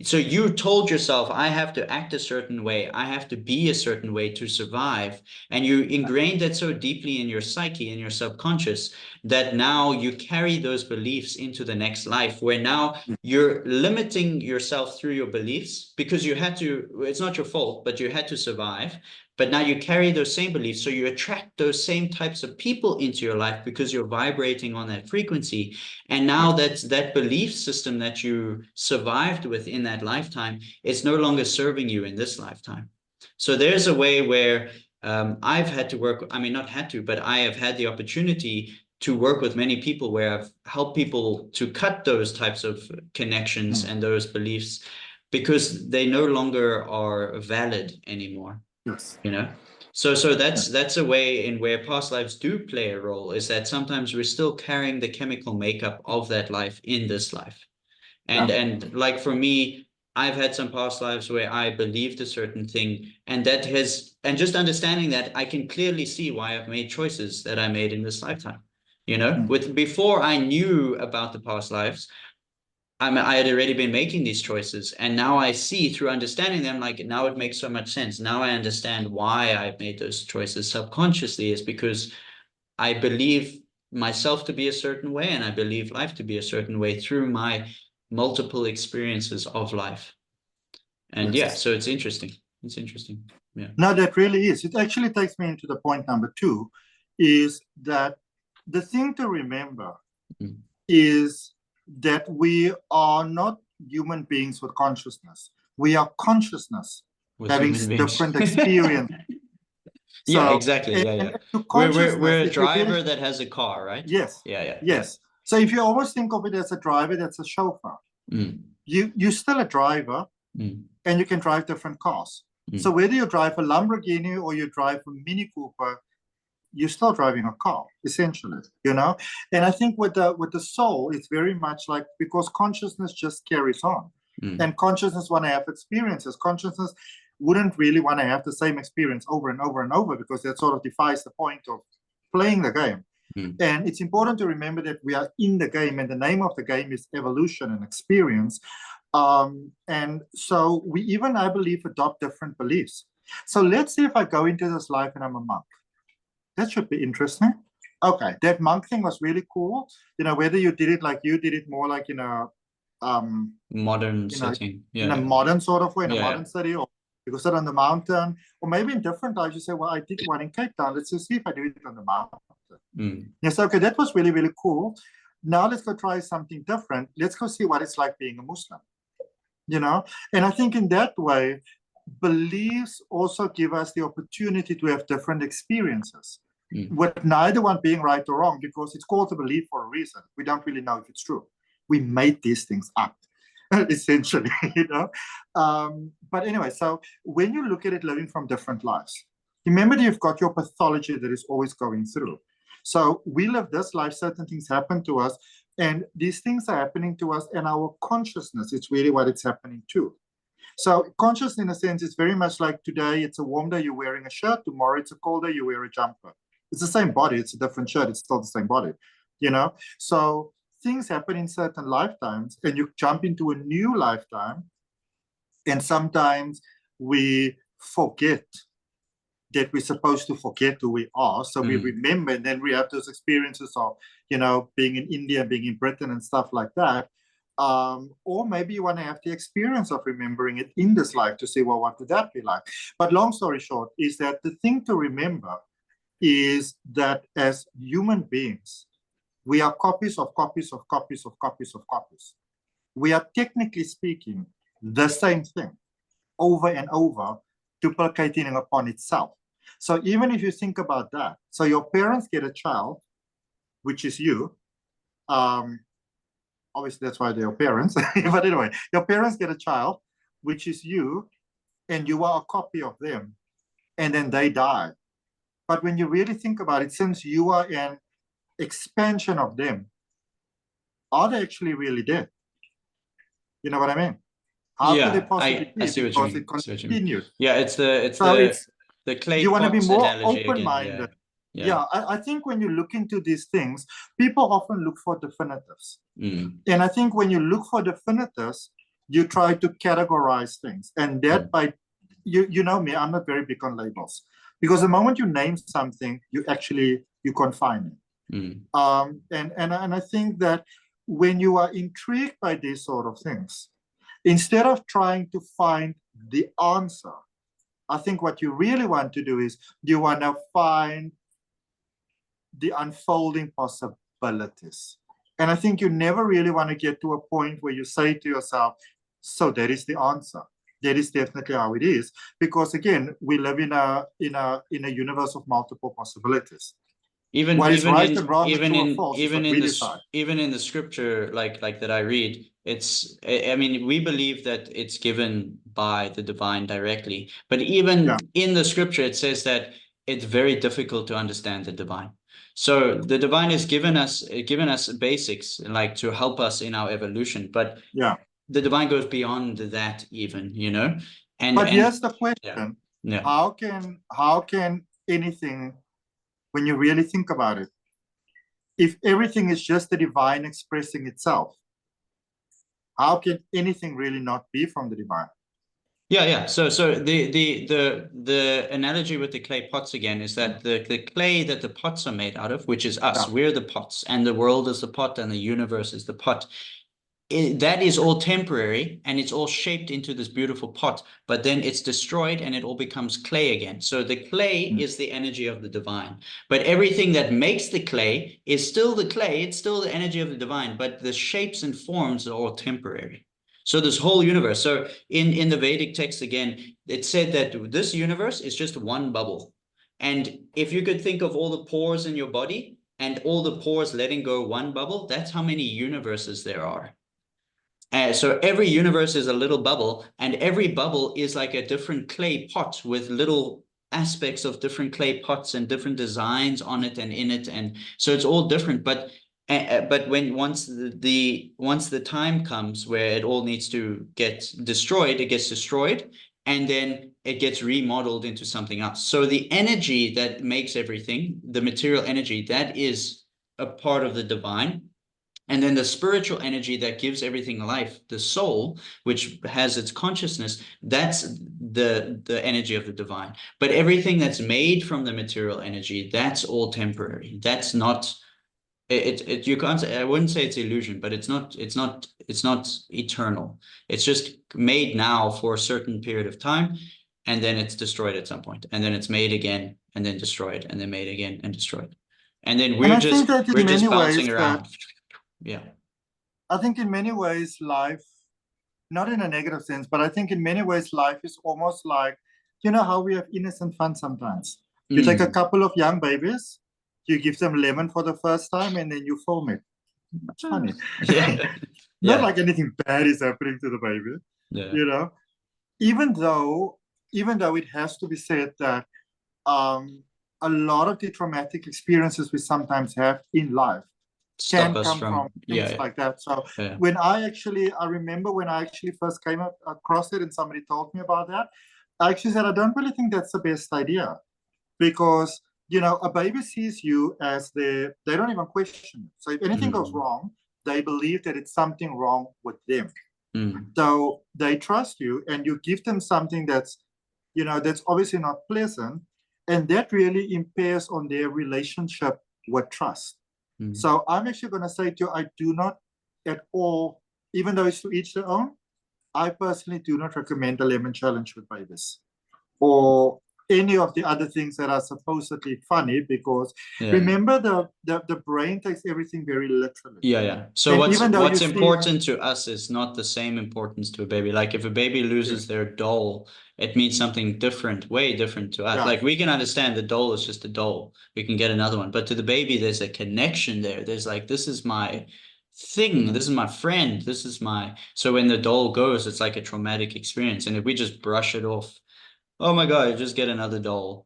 So you told yourself, I have to act a certain way. I have to be a certain way to survive. And you ingrained that so deeply in your psyche, in your subconscious, that now you carry those beliefs into the next life, where now you're limiting yourself through your beliefs because you had to, it's not your fault, but you had to survive. but now you carry those same beliefs. So you attract those same types of people into your life because you're vibrating on that frequency. And now that belief system that you survived with in that lifetime is no longer serving you in this lifetime. So there's a way where I've had to work, I mean, not had to, but I have had the opportunity to work with many people where I've helped people to cut those types of connections and those beliefs because they no longer are valid anymore. Yes. You know? So that's a way in where past lives do play a role, is that sometimes we're still carrying the chemical makeup of that life in this life. And like for me, I've had some past lives where I believed a certain thing, and just understanding that, I can clearly see why I've made choices that I made in this lifetime. You know, before I knew about the past lives, I had already been making these choices, and now I see through understanding them, like now it makes so much sense. Now I understand why I've made those choices subconsciously, is because I believe myself to be a certain way, and I believe life to be a certain way through my multiple experiences of life. And yeah, so it's interesting. It's interesting. Yeah. No, that really is. It actually takes me into the point number 2, is that the thing to remember is that we are not human beings with consciousness. We are consciousness having different experience. Yeah, exactly. And we're a driver that has a car, right? Yes. Yeah. Yes. So if you always think of it as a driver, that's a chauffeur. You're still a driver, and you can drive different cars. So whether you drive a Lamborghini or you drive a Mini Cooper, you're still driving a car, essentially, you know? And I think with the soul, it's very much like, because consciousness just carries on. And consciousness want to have experiences. Consciousness wouldn't really want to have the same experience over and over and over, because that sort of defies the point of playing the game. And it's important to remember that we are in the game, and the name of the game is evolution and experience. And so we even, I believe, adopt different beliefs. So let's say if I go into this life and I'm a monk. That should be interesting. Okay, that monk thing was really cool. You know, whether you did it like you did it more like in a modern setting, in a modern sort of way, in a modern city, or you go sit on the mountain, or maybe in different lives you say, well, I did one in Cape Town. Let's just see if I do it on the mountain. Yes, okay, that was really, really cool. Now let's go try something different. Let's go see what it's like being a Muslim. You know, and I think in that way, beliefs also give us the opportunity to have different experiences, with neither one being right or wrong, because it's called a belief for a reason. We don't really know if it's true. We made these things up, essentially, you know. But anyway, so when you look at it living from different lives, remember that you've got your pathology that is always going through. So we live this life, certain things happen to us, and these things are happening to us, and our consciousness is really what it's happening to. So conscious, in a sense, is very much like today, it's a warm day, you're wearing a shirt. Tomorrow, it's a cold day, you wear a jumper. It's the same body. It's a different shirt. It's still the same body, you know? So things happen in certain lifetimes, and you jump into a new lifetime. And sometimes we forget that we're supposed to forget who we are. So we remember, and then we have those experiences of, you know, being in India, being in Britain and stuff like that. Or maybe you want to have the experience of remembering it in this life to say, well, what would that be like? But long story short is that the thing to remember is that as human beings, we are copies of copies of copies of copies of copies. We are, technically speaking, the same thing over and over, duplicating upon itself. So even if you think about that, so your parents get a child, which is you. Obviously, that's why they're your parents. But anyway, your parents get a child, which is you, and you are a copy of them, and then they die. But when you really think about it, since you are an expansion of them, are they actually really dead? You know what I mean? How could they possibly be? I see what you mean. Because it continues. Yeah, it's the clay you want to be more analogy open-minded. again. Yeah, I think when you look into these things, people often look for definitives. And I think when you look for definitives, you try to categorize things. And that by, you know me, I'm not very big on labels. Because the moment you name something, you confine it. And I think that when you are intrigued by these sort of things, instead of trying to find the answer, I think what you really want to do is you want to find the unfolding possibilities. And I think you never really want to get to a point where you say to yourself, so that is the answer. That is definitely how it is. Because again, we live in a universe of multiple possibilities. What is right and wrong and true or false is what we decide. Even in the scripture, like that I read, I mean, we believe that it's given by the divine directly, but even in the scripture, it says that it's very difficult to understand the divine. So the divine has given us basics, like to help us in our evolution, but the divine goes beyond that even, you know. But here's the question: how can anything, when you really think about it, if everything is just the divine expressing itself, how can anything really not be from the divine? Yeah. So the analogy with the clay pots again is that the clay that the pots are made out of, which is us, we're the pots, and the world is the pot, and the universe is the pot. That is all temporary, and it's all shaped into this beautiful pot, but then it's destroyed and it all becomes clay again. So the clay is the energy of the divine, but everything that makes the clay is still the clay. It's still the energy of the divine, but the shapes and forms are all temporary. So this whole universe, so in the Vedic text again, it said that this universe is just one bubble. And if you could think of all the pores in your body and all the pores letting go one bubble, that's how many universes there are. So every universe is a little bubble, and every bubble is like a different clay pot with little aspects of different clay pots and different designs on it and in it. And so it's all different, but once the time comes where it all needs to get destroyed, it gets destroyed, and then it gets remodeled into something else. So the energy that makes everything, the material energy, that is a part of the divine. And then the spiritual energy that gives everything life, the soul, which has its consciousness, that's the energy of the divine. But everything that's made from the material energy, that's all temporary. That's not you can't say, I wouldn't say it's illusion, but it's not eternal. It's just made now for a certain period of time, and then it's destroyed at some point, and then it's made again, and then destroyed, and then made again and destroyed. And then we're just bouncing around. Yeah. I think in many ways life, not in a negative sense, but I think in many ways life is almost like, you know how we have innocent fun sometimes. You take a couple of young babies, you give them lemon for the first time, and then you film it. It's funny. Not like anything bad is happening to the baby. You know, even though it has to be said that a lot of the traumatic experiences we sometimes have in life can come from things like that. So when I remember when I actually first came across it and somebody told me about that, I actually said, I don't really think that's the best idea, because, you know, a baby sees you as they don't even question it. So if anything goes wrong, they believe that it's something wrong with them. So they trust you, and you give them something that's, you know, that's obviously not pleasant, and that really impairs on their relationship with trust. So I'm actually going to say to you, I do not at all, even though it's to each their own, I personally do not recommend the lemon challenge with babies or any of the other things that are supposedly funny, because remember the brain takes everything very literally. So what's important to us is not the same importance to a baby. Like if a baby loses their doll, it means something different, way different to us. Like we can understand the doll is just a doll, we can get another one, but to the baby there's a connection there. There's like, this is my thing, this is my friend, this is my. So when the doll goes, it's like a traumatic experience, and if we just brush it off, oh my God, just get another doll.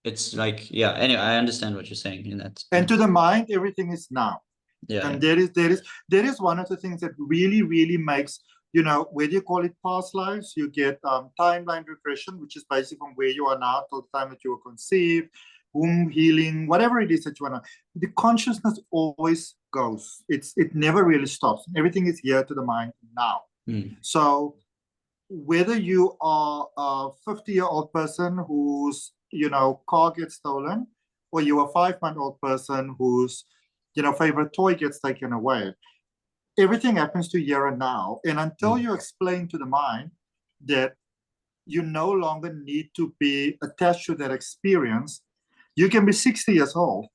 It's like, anyway, I understand what you're saying in that. And to the mind, everything is now. And there is one of the things that really, really makes, you know, whether you call it past lives, you get timeline regression, which is basically from where you are now till the time that you were conceived, womb healing, whatever it is that you want to. The consciousness always goes. It never really stops. Everything is here to the mind now. So whether you are a 50-year-old person whose, you know, car gets stolen, or you're a 5-month-old person whose, you know, favorite toy gets taken away, everything happens to here and now. And until you explain to the mind that you no longer need to be attached to that experience. You can be 60 years old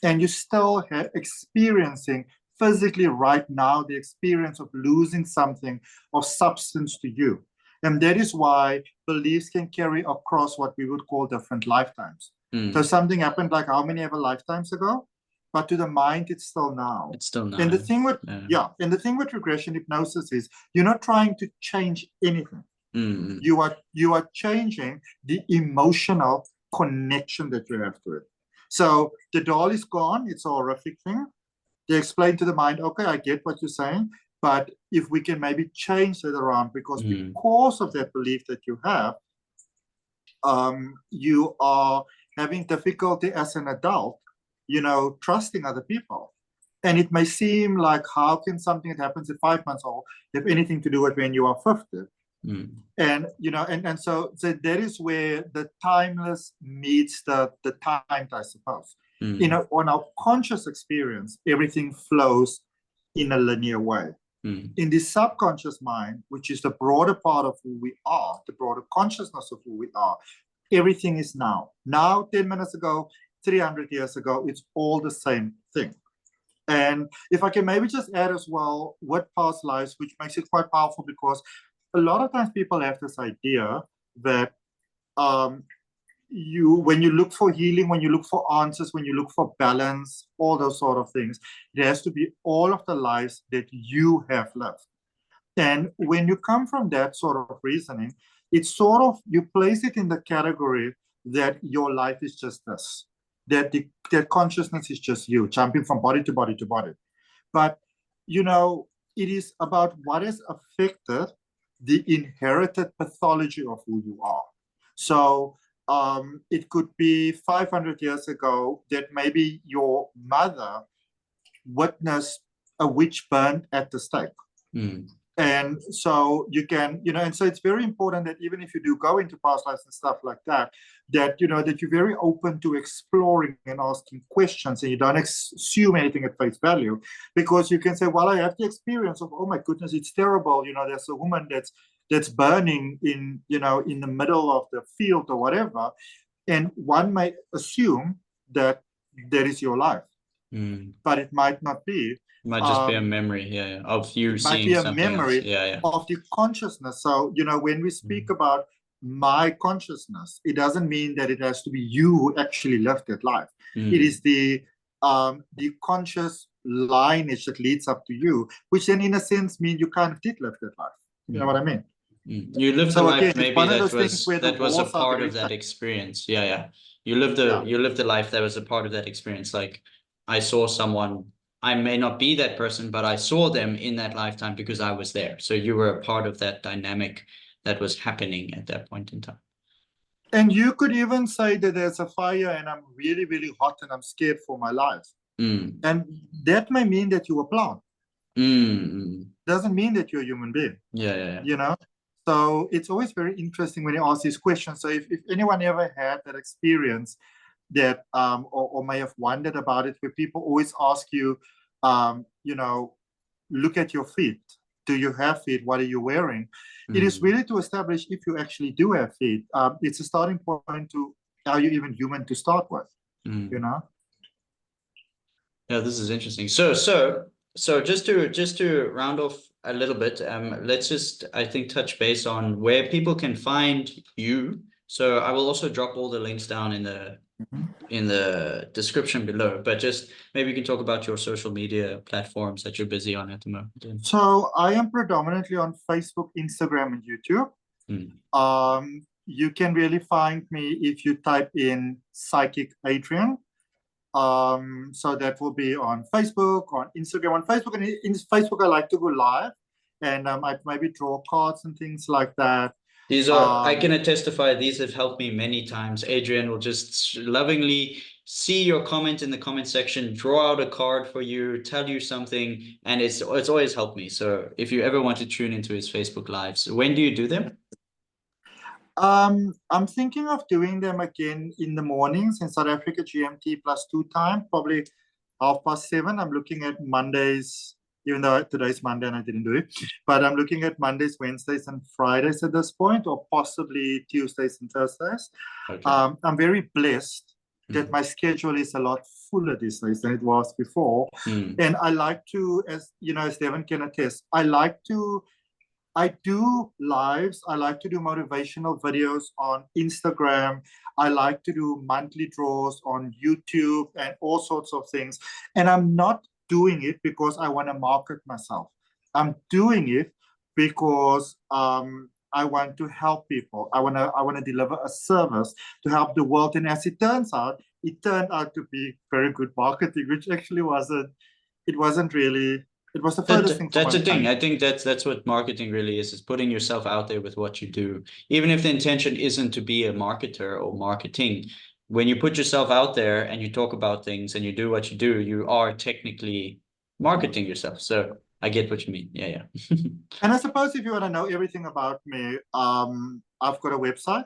and you still experiencing physically right now the experience of losing something of substance to you. And that is why beliefs can carry across what we would call different lifetimes. So something happened like how many ever lifetimes ago, but to the mind, it's still now. It's still now. And the thing with, and the thing with regression hypnosis is you're not trying to change anything. You are changing the emotional connection that you have to it. So the doll is gone. It's a horrific thing. They explain to the mind, okay, I get what you're saying, but if we can maybe change that around, because of that belief that you have, you are having difficulty as an adult, trusting other people. And it may seem like, how can something that happens at 5 months old have anything to do with when you are 50? And and so that is where the timeless meets the timed, I suppose. On our conscious experience, everything flows in a linear way. In the subconscious mind, which is the broader part of who we are, the broader consciousness of who we are, everything is now. Now, 10 minutes ago, 300 years ago, it's all the same thing. And if I can maybe just add as well, what past lives, which makes it quite powerful, because a lot of times people have this idea that when you look for healing, when you look for answers, when you look for balance, all those sort of things, it has to be all of the lives that you have lived. And when you come from that sort of reasoning, it's sort of, you place it in the category that your life is just this, that consciousness is just you, jumping from body to body to body. But, it is about what has affected the inherited pathology of who you are. So it could be 500 years ago that maybe your mother witnessed a witch burned at the stake. And so you can, and so it's very important that even if you do go into past lives and stuff like that, that you're very open to exploring and asking questions, and you don't assume anything at face value, because you can say, well, I have the experience of, oh my goodness, it's terrible. There's a woman that's burning in the middle of the field or whatever. And one may assume that is your life, but it might not be. It might just be a memory, of you seeing something else. Might be a memory of the consciousness. So, when we speak about my consciousness, it doesn't mean that it has to be you who actually lived that life. It is the conscious lineage that leads up to you, which then in a sense means you kind of did live that life. You know what I mean? You lived a life maybe that was a part of that experience. You lived a life that was a part of that experience. Like, I saw someone, I may not be that person, but I saw them in that lifetime because I was there. So you were a part of that dynamic that was happening at that point in time. And you could even say that there's a fire and I'm really, really hot and I'm scared for my life. And that may mean that you were a plant. Doesn't mean that you're a human being. So it's always very interesting when you ask these questions. So if anyone ever had that experience that or may have wondered about it, where people always ask you, look at your feet. Do you have feet? What are you wearing? It is really to establish if you actually do have feet. It's a starting point to, are you even human to start with? Yeah, this is interesting. So just to round off a little bit, let's just, I think, touch base on where people can find you. So I will also drop all the links down in the description below, but just maybe you can talk about your social media platforms that you're busy on at the moment. So I am predominantly on Facebook, Instagram, and YouTube. You can really find me if you type in Psychic Adrian. So that will be on Facebook, on Instagram. On Facebook, and in Facebook, I like to go live, and I maybe draw cards and things like that. These are, I can testify, these have helped me many times. Adrian will just lovingly see your comment in the comment section, draw out a card for you, tell you something, and it's always helped me. So if you ever want to tune into his Facebook Lives, when do you do them? I'm thinking of doing them again in the mornings in South Africa, GMT +2 time, probably 7:30. I'm looking at Mondays, even though today's Monday and I didn't do it. But I'm looking at Mondays, Wednesdays, and Fridays at this point, or possibly Tuesdays and Thursdays. Okay. I'm very blessed that my schedule is a lot fuller these days than it was before. And I like to, as you know, as Devin can attest, I do lives. I like to do motivational videos on Instagram. I like to do monthly draws on YouTube and all sorts of things. And I'm not doing it because I want to market myself. I'm doing it because I want to help people. I want to deliver a service to help the world. And as it turns out, it turned out to be very good marketing, which actually wasn't. It wasn't really. It was the furthest thing. That's the thing. I think that's what marketing really is putting yourself out there with what you do. Even if the intention isn't to be a marketer or marketing, when you put yourself out there and you talk about things and you do what you do, you are technically marketing yourself. So I get what you mean. Yeah. And I suppose if you want to know everything about me, I've got a website,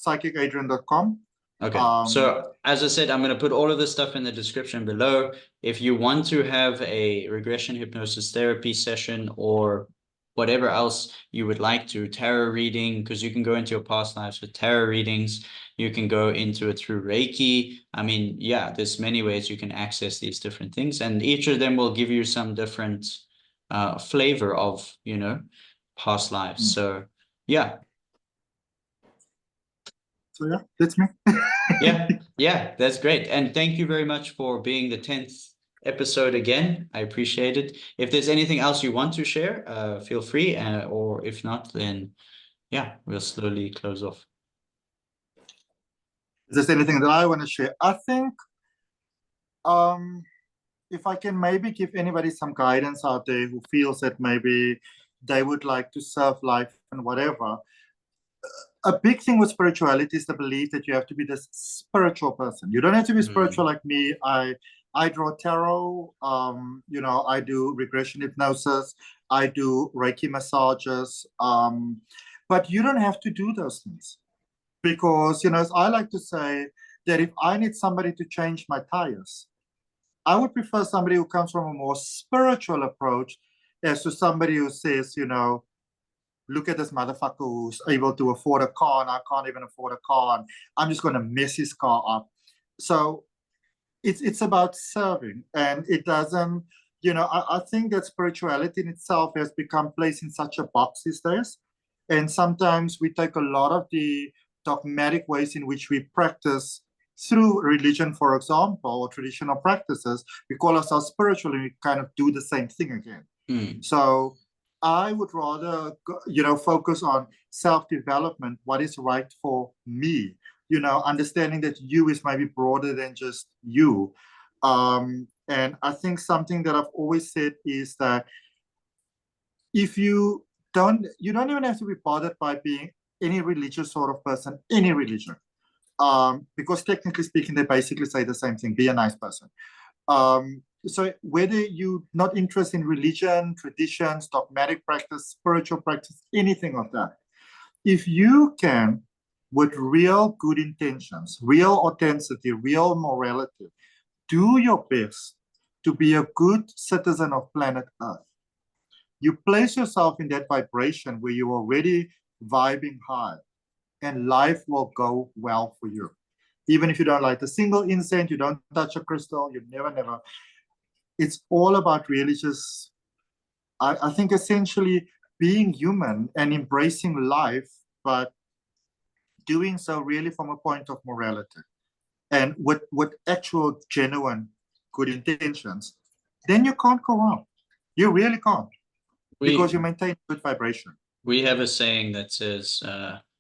psychicadrian.com. Okay. So as I said, I'm going to put all of this stuff in the description below. If you want to have a regression hypnosis therapy session or whatever else you would like to, tarot reading, because you can go into your past lives with tarot readings. You can go into it through Reiki. I mean, yeah, there's many ways you can access these different things, and each of them will give you some different flavor of, you know, past lives. So yeah. So yeah, that's me. Yeah, that's great. And thank you very much for being the 10th episode again. I appreciate it. If there's anything else you want to share, feel free. Or if not, then yeah, we'll slowly close off. Is there anything that I want to share? I think if I can maybe give anybody some guidance out there who feels that maybe they would like to serve life and whatever, a big thing with spirituality is the belief that you have to be this spiritual person. You don't have to be spiritual like me. I draw tarot. You know, I do regression hypnosis. I do Reiki massages. But you don't have to do those things, because, you know, as I like to say, that if I need somebody to change my tires, I would prefer somebody who comes from a more spiritual approach as to somebody who says, you know, look at this motherfucker who's able to afford a car and I can't even afford a car, and I'm just going to mess his car up. So it's about serving, and it doesn't, you know, I think that spirituality in itself has become placed in such a box these days. And sometimes we take a lot of the dogmatic ways in which we practice through religion, for example, or traditional practices. We call ourselves spiritual and we kind of do the same thing again. So I would rather, you know, focus on self-development, what is right for me, you know, understanding that you is maybe broader than just you. And I think something that I've always said is that if you don't even have to be bothered by being any religious sort of person, any religion, because technically speaking, they basically say the same thing, be a nice person. So whether you're not interested in religion, traditions, dogmatic practice, spiritual practice, anything of that, if you can, with real good intentions, real authenticity, real morality, do your best to be a good citizen of planet Earth, you place yourself in that vibration where you're already vibing high, and life will go well for you. Even if you don't light a single incense, you don't touch a crystal, you never. It's all about really just, I think, essentially being human and embracing life, but doing so really from a point of morality and with actual genuine good intentions. Then you can't go wrong. You really can't, because you maintain good vibration. We have a saying that says,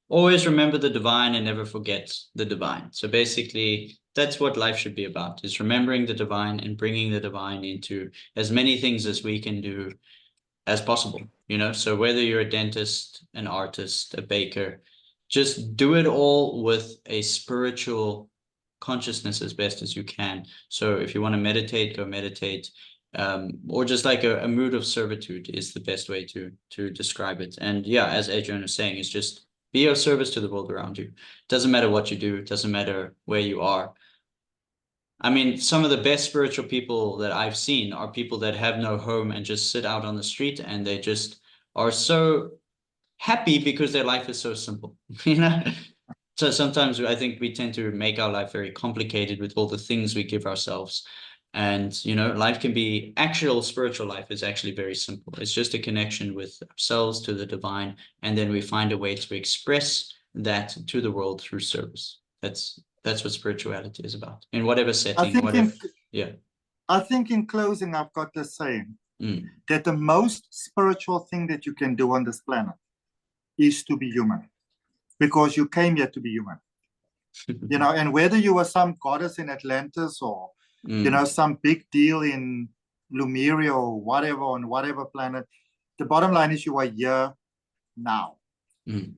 always remember the divine and never forget the divine. So basically, that's what life should be about, is remembering the divine and bringing the divine into as many things as we can do as possible, you know? So whether you're a dentist, an artist, a baker, just do it all with a spiritual consciousness as best as you can. So if you want to meditate, go meditate. Or just like a mood of servitude is the best way to describe it. And yeah, as Adrian was saying, it's just be of service to the world around you. Doesn't matter what you do, doesn't matter where you are. I mean, some of the best spiritual people that I've seen are people that have no home and just sit out on the street, and they just are so happy because their life is so simple, you know? So sometimes I think we tend to make our life very complicated with all the things we give ourselves. And, you know, life can be, actual spiritual life is actually very simple. It's just a connection with ourselves to the divine. And then we find a way to express that to the world through service. That's what spirituality is about in whatever setting, whatever. Yeah. I think in closing, I've got the saying that the most spiritual thing that you can do on this planet is to be human, because you came here to be human. You know, and whether you were some goddess in Atlantis or, you know, some big deal in Lumeria or whatever, on whatever planet, the bottom line is you are here now.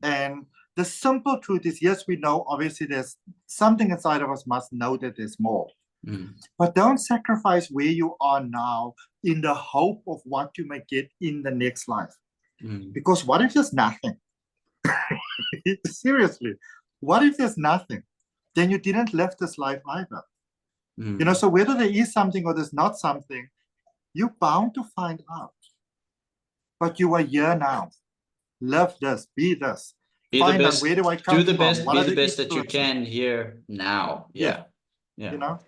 And the simple truth is, yes, we know, obviously, there's something inside of us must know that there's more. But don't sacrifice where you are now in the hope of what you may get in the next life. Because what if there's nothing? Seriously, what if there's nothing? Then you didn't live this life either. You know, so whether there is something or there's not something, you're bound to find out. But you are here now. Live this, be this. Find out, where do I come from? Do the best, be the best that you can here now. Yeah. You know,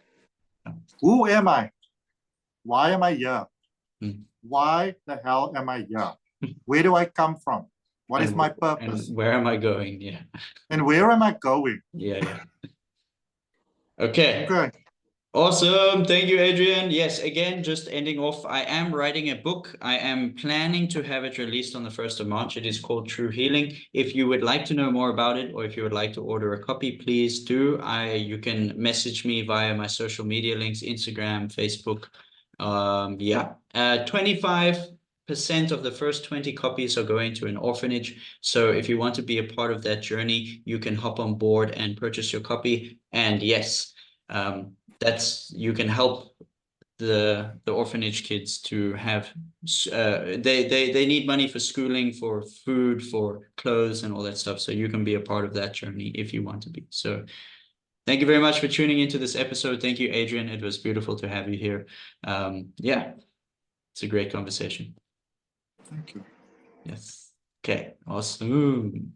who am I? Why am I here? Why the hell am I here? Where do I come from? What is my purpose? And where am I going? Yeah. And where am I going? Yeah. Okay. Awesome. Thank you, Adrian. Yes, again, just ending off, I am writing a book. I am planning to have it released on the 1st of March. It is called True Healing. If you would like to know more about it, or if you would like to order a copy, please do. You can message me via my social media links, Instagram, Facebook. 25% of the first 20 copies are going to an orphanage. So if you want to be a part of that journey, you can hop on board and purchase your copy. And yes, you can help the orphanage kids to have they need money for schooling, for food, for clothes, and all that stuff. So you can be a part of that journey if you want to be. So thank you very much for tuning into this episode. Thank you, Adrian. It was beautiful to have you here. Yeah, it's a great conversation. Thank you. Yes. Okay. Awesome.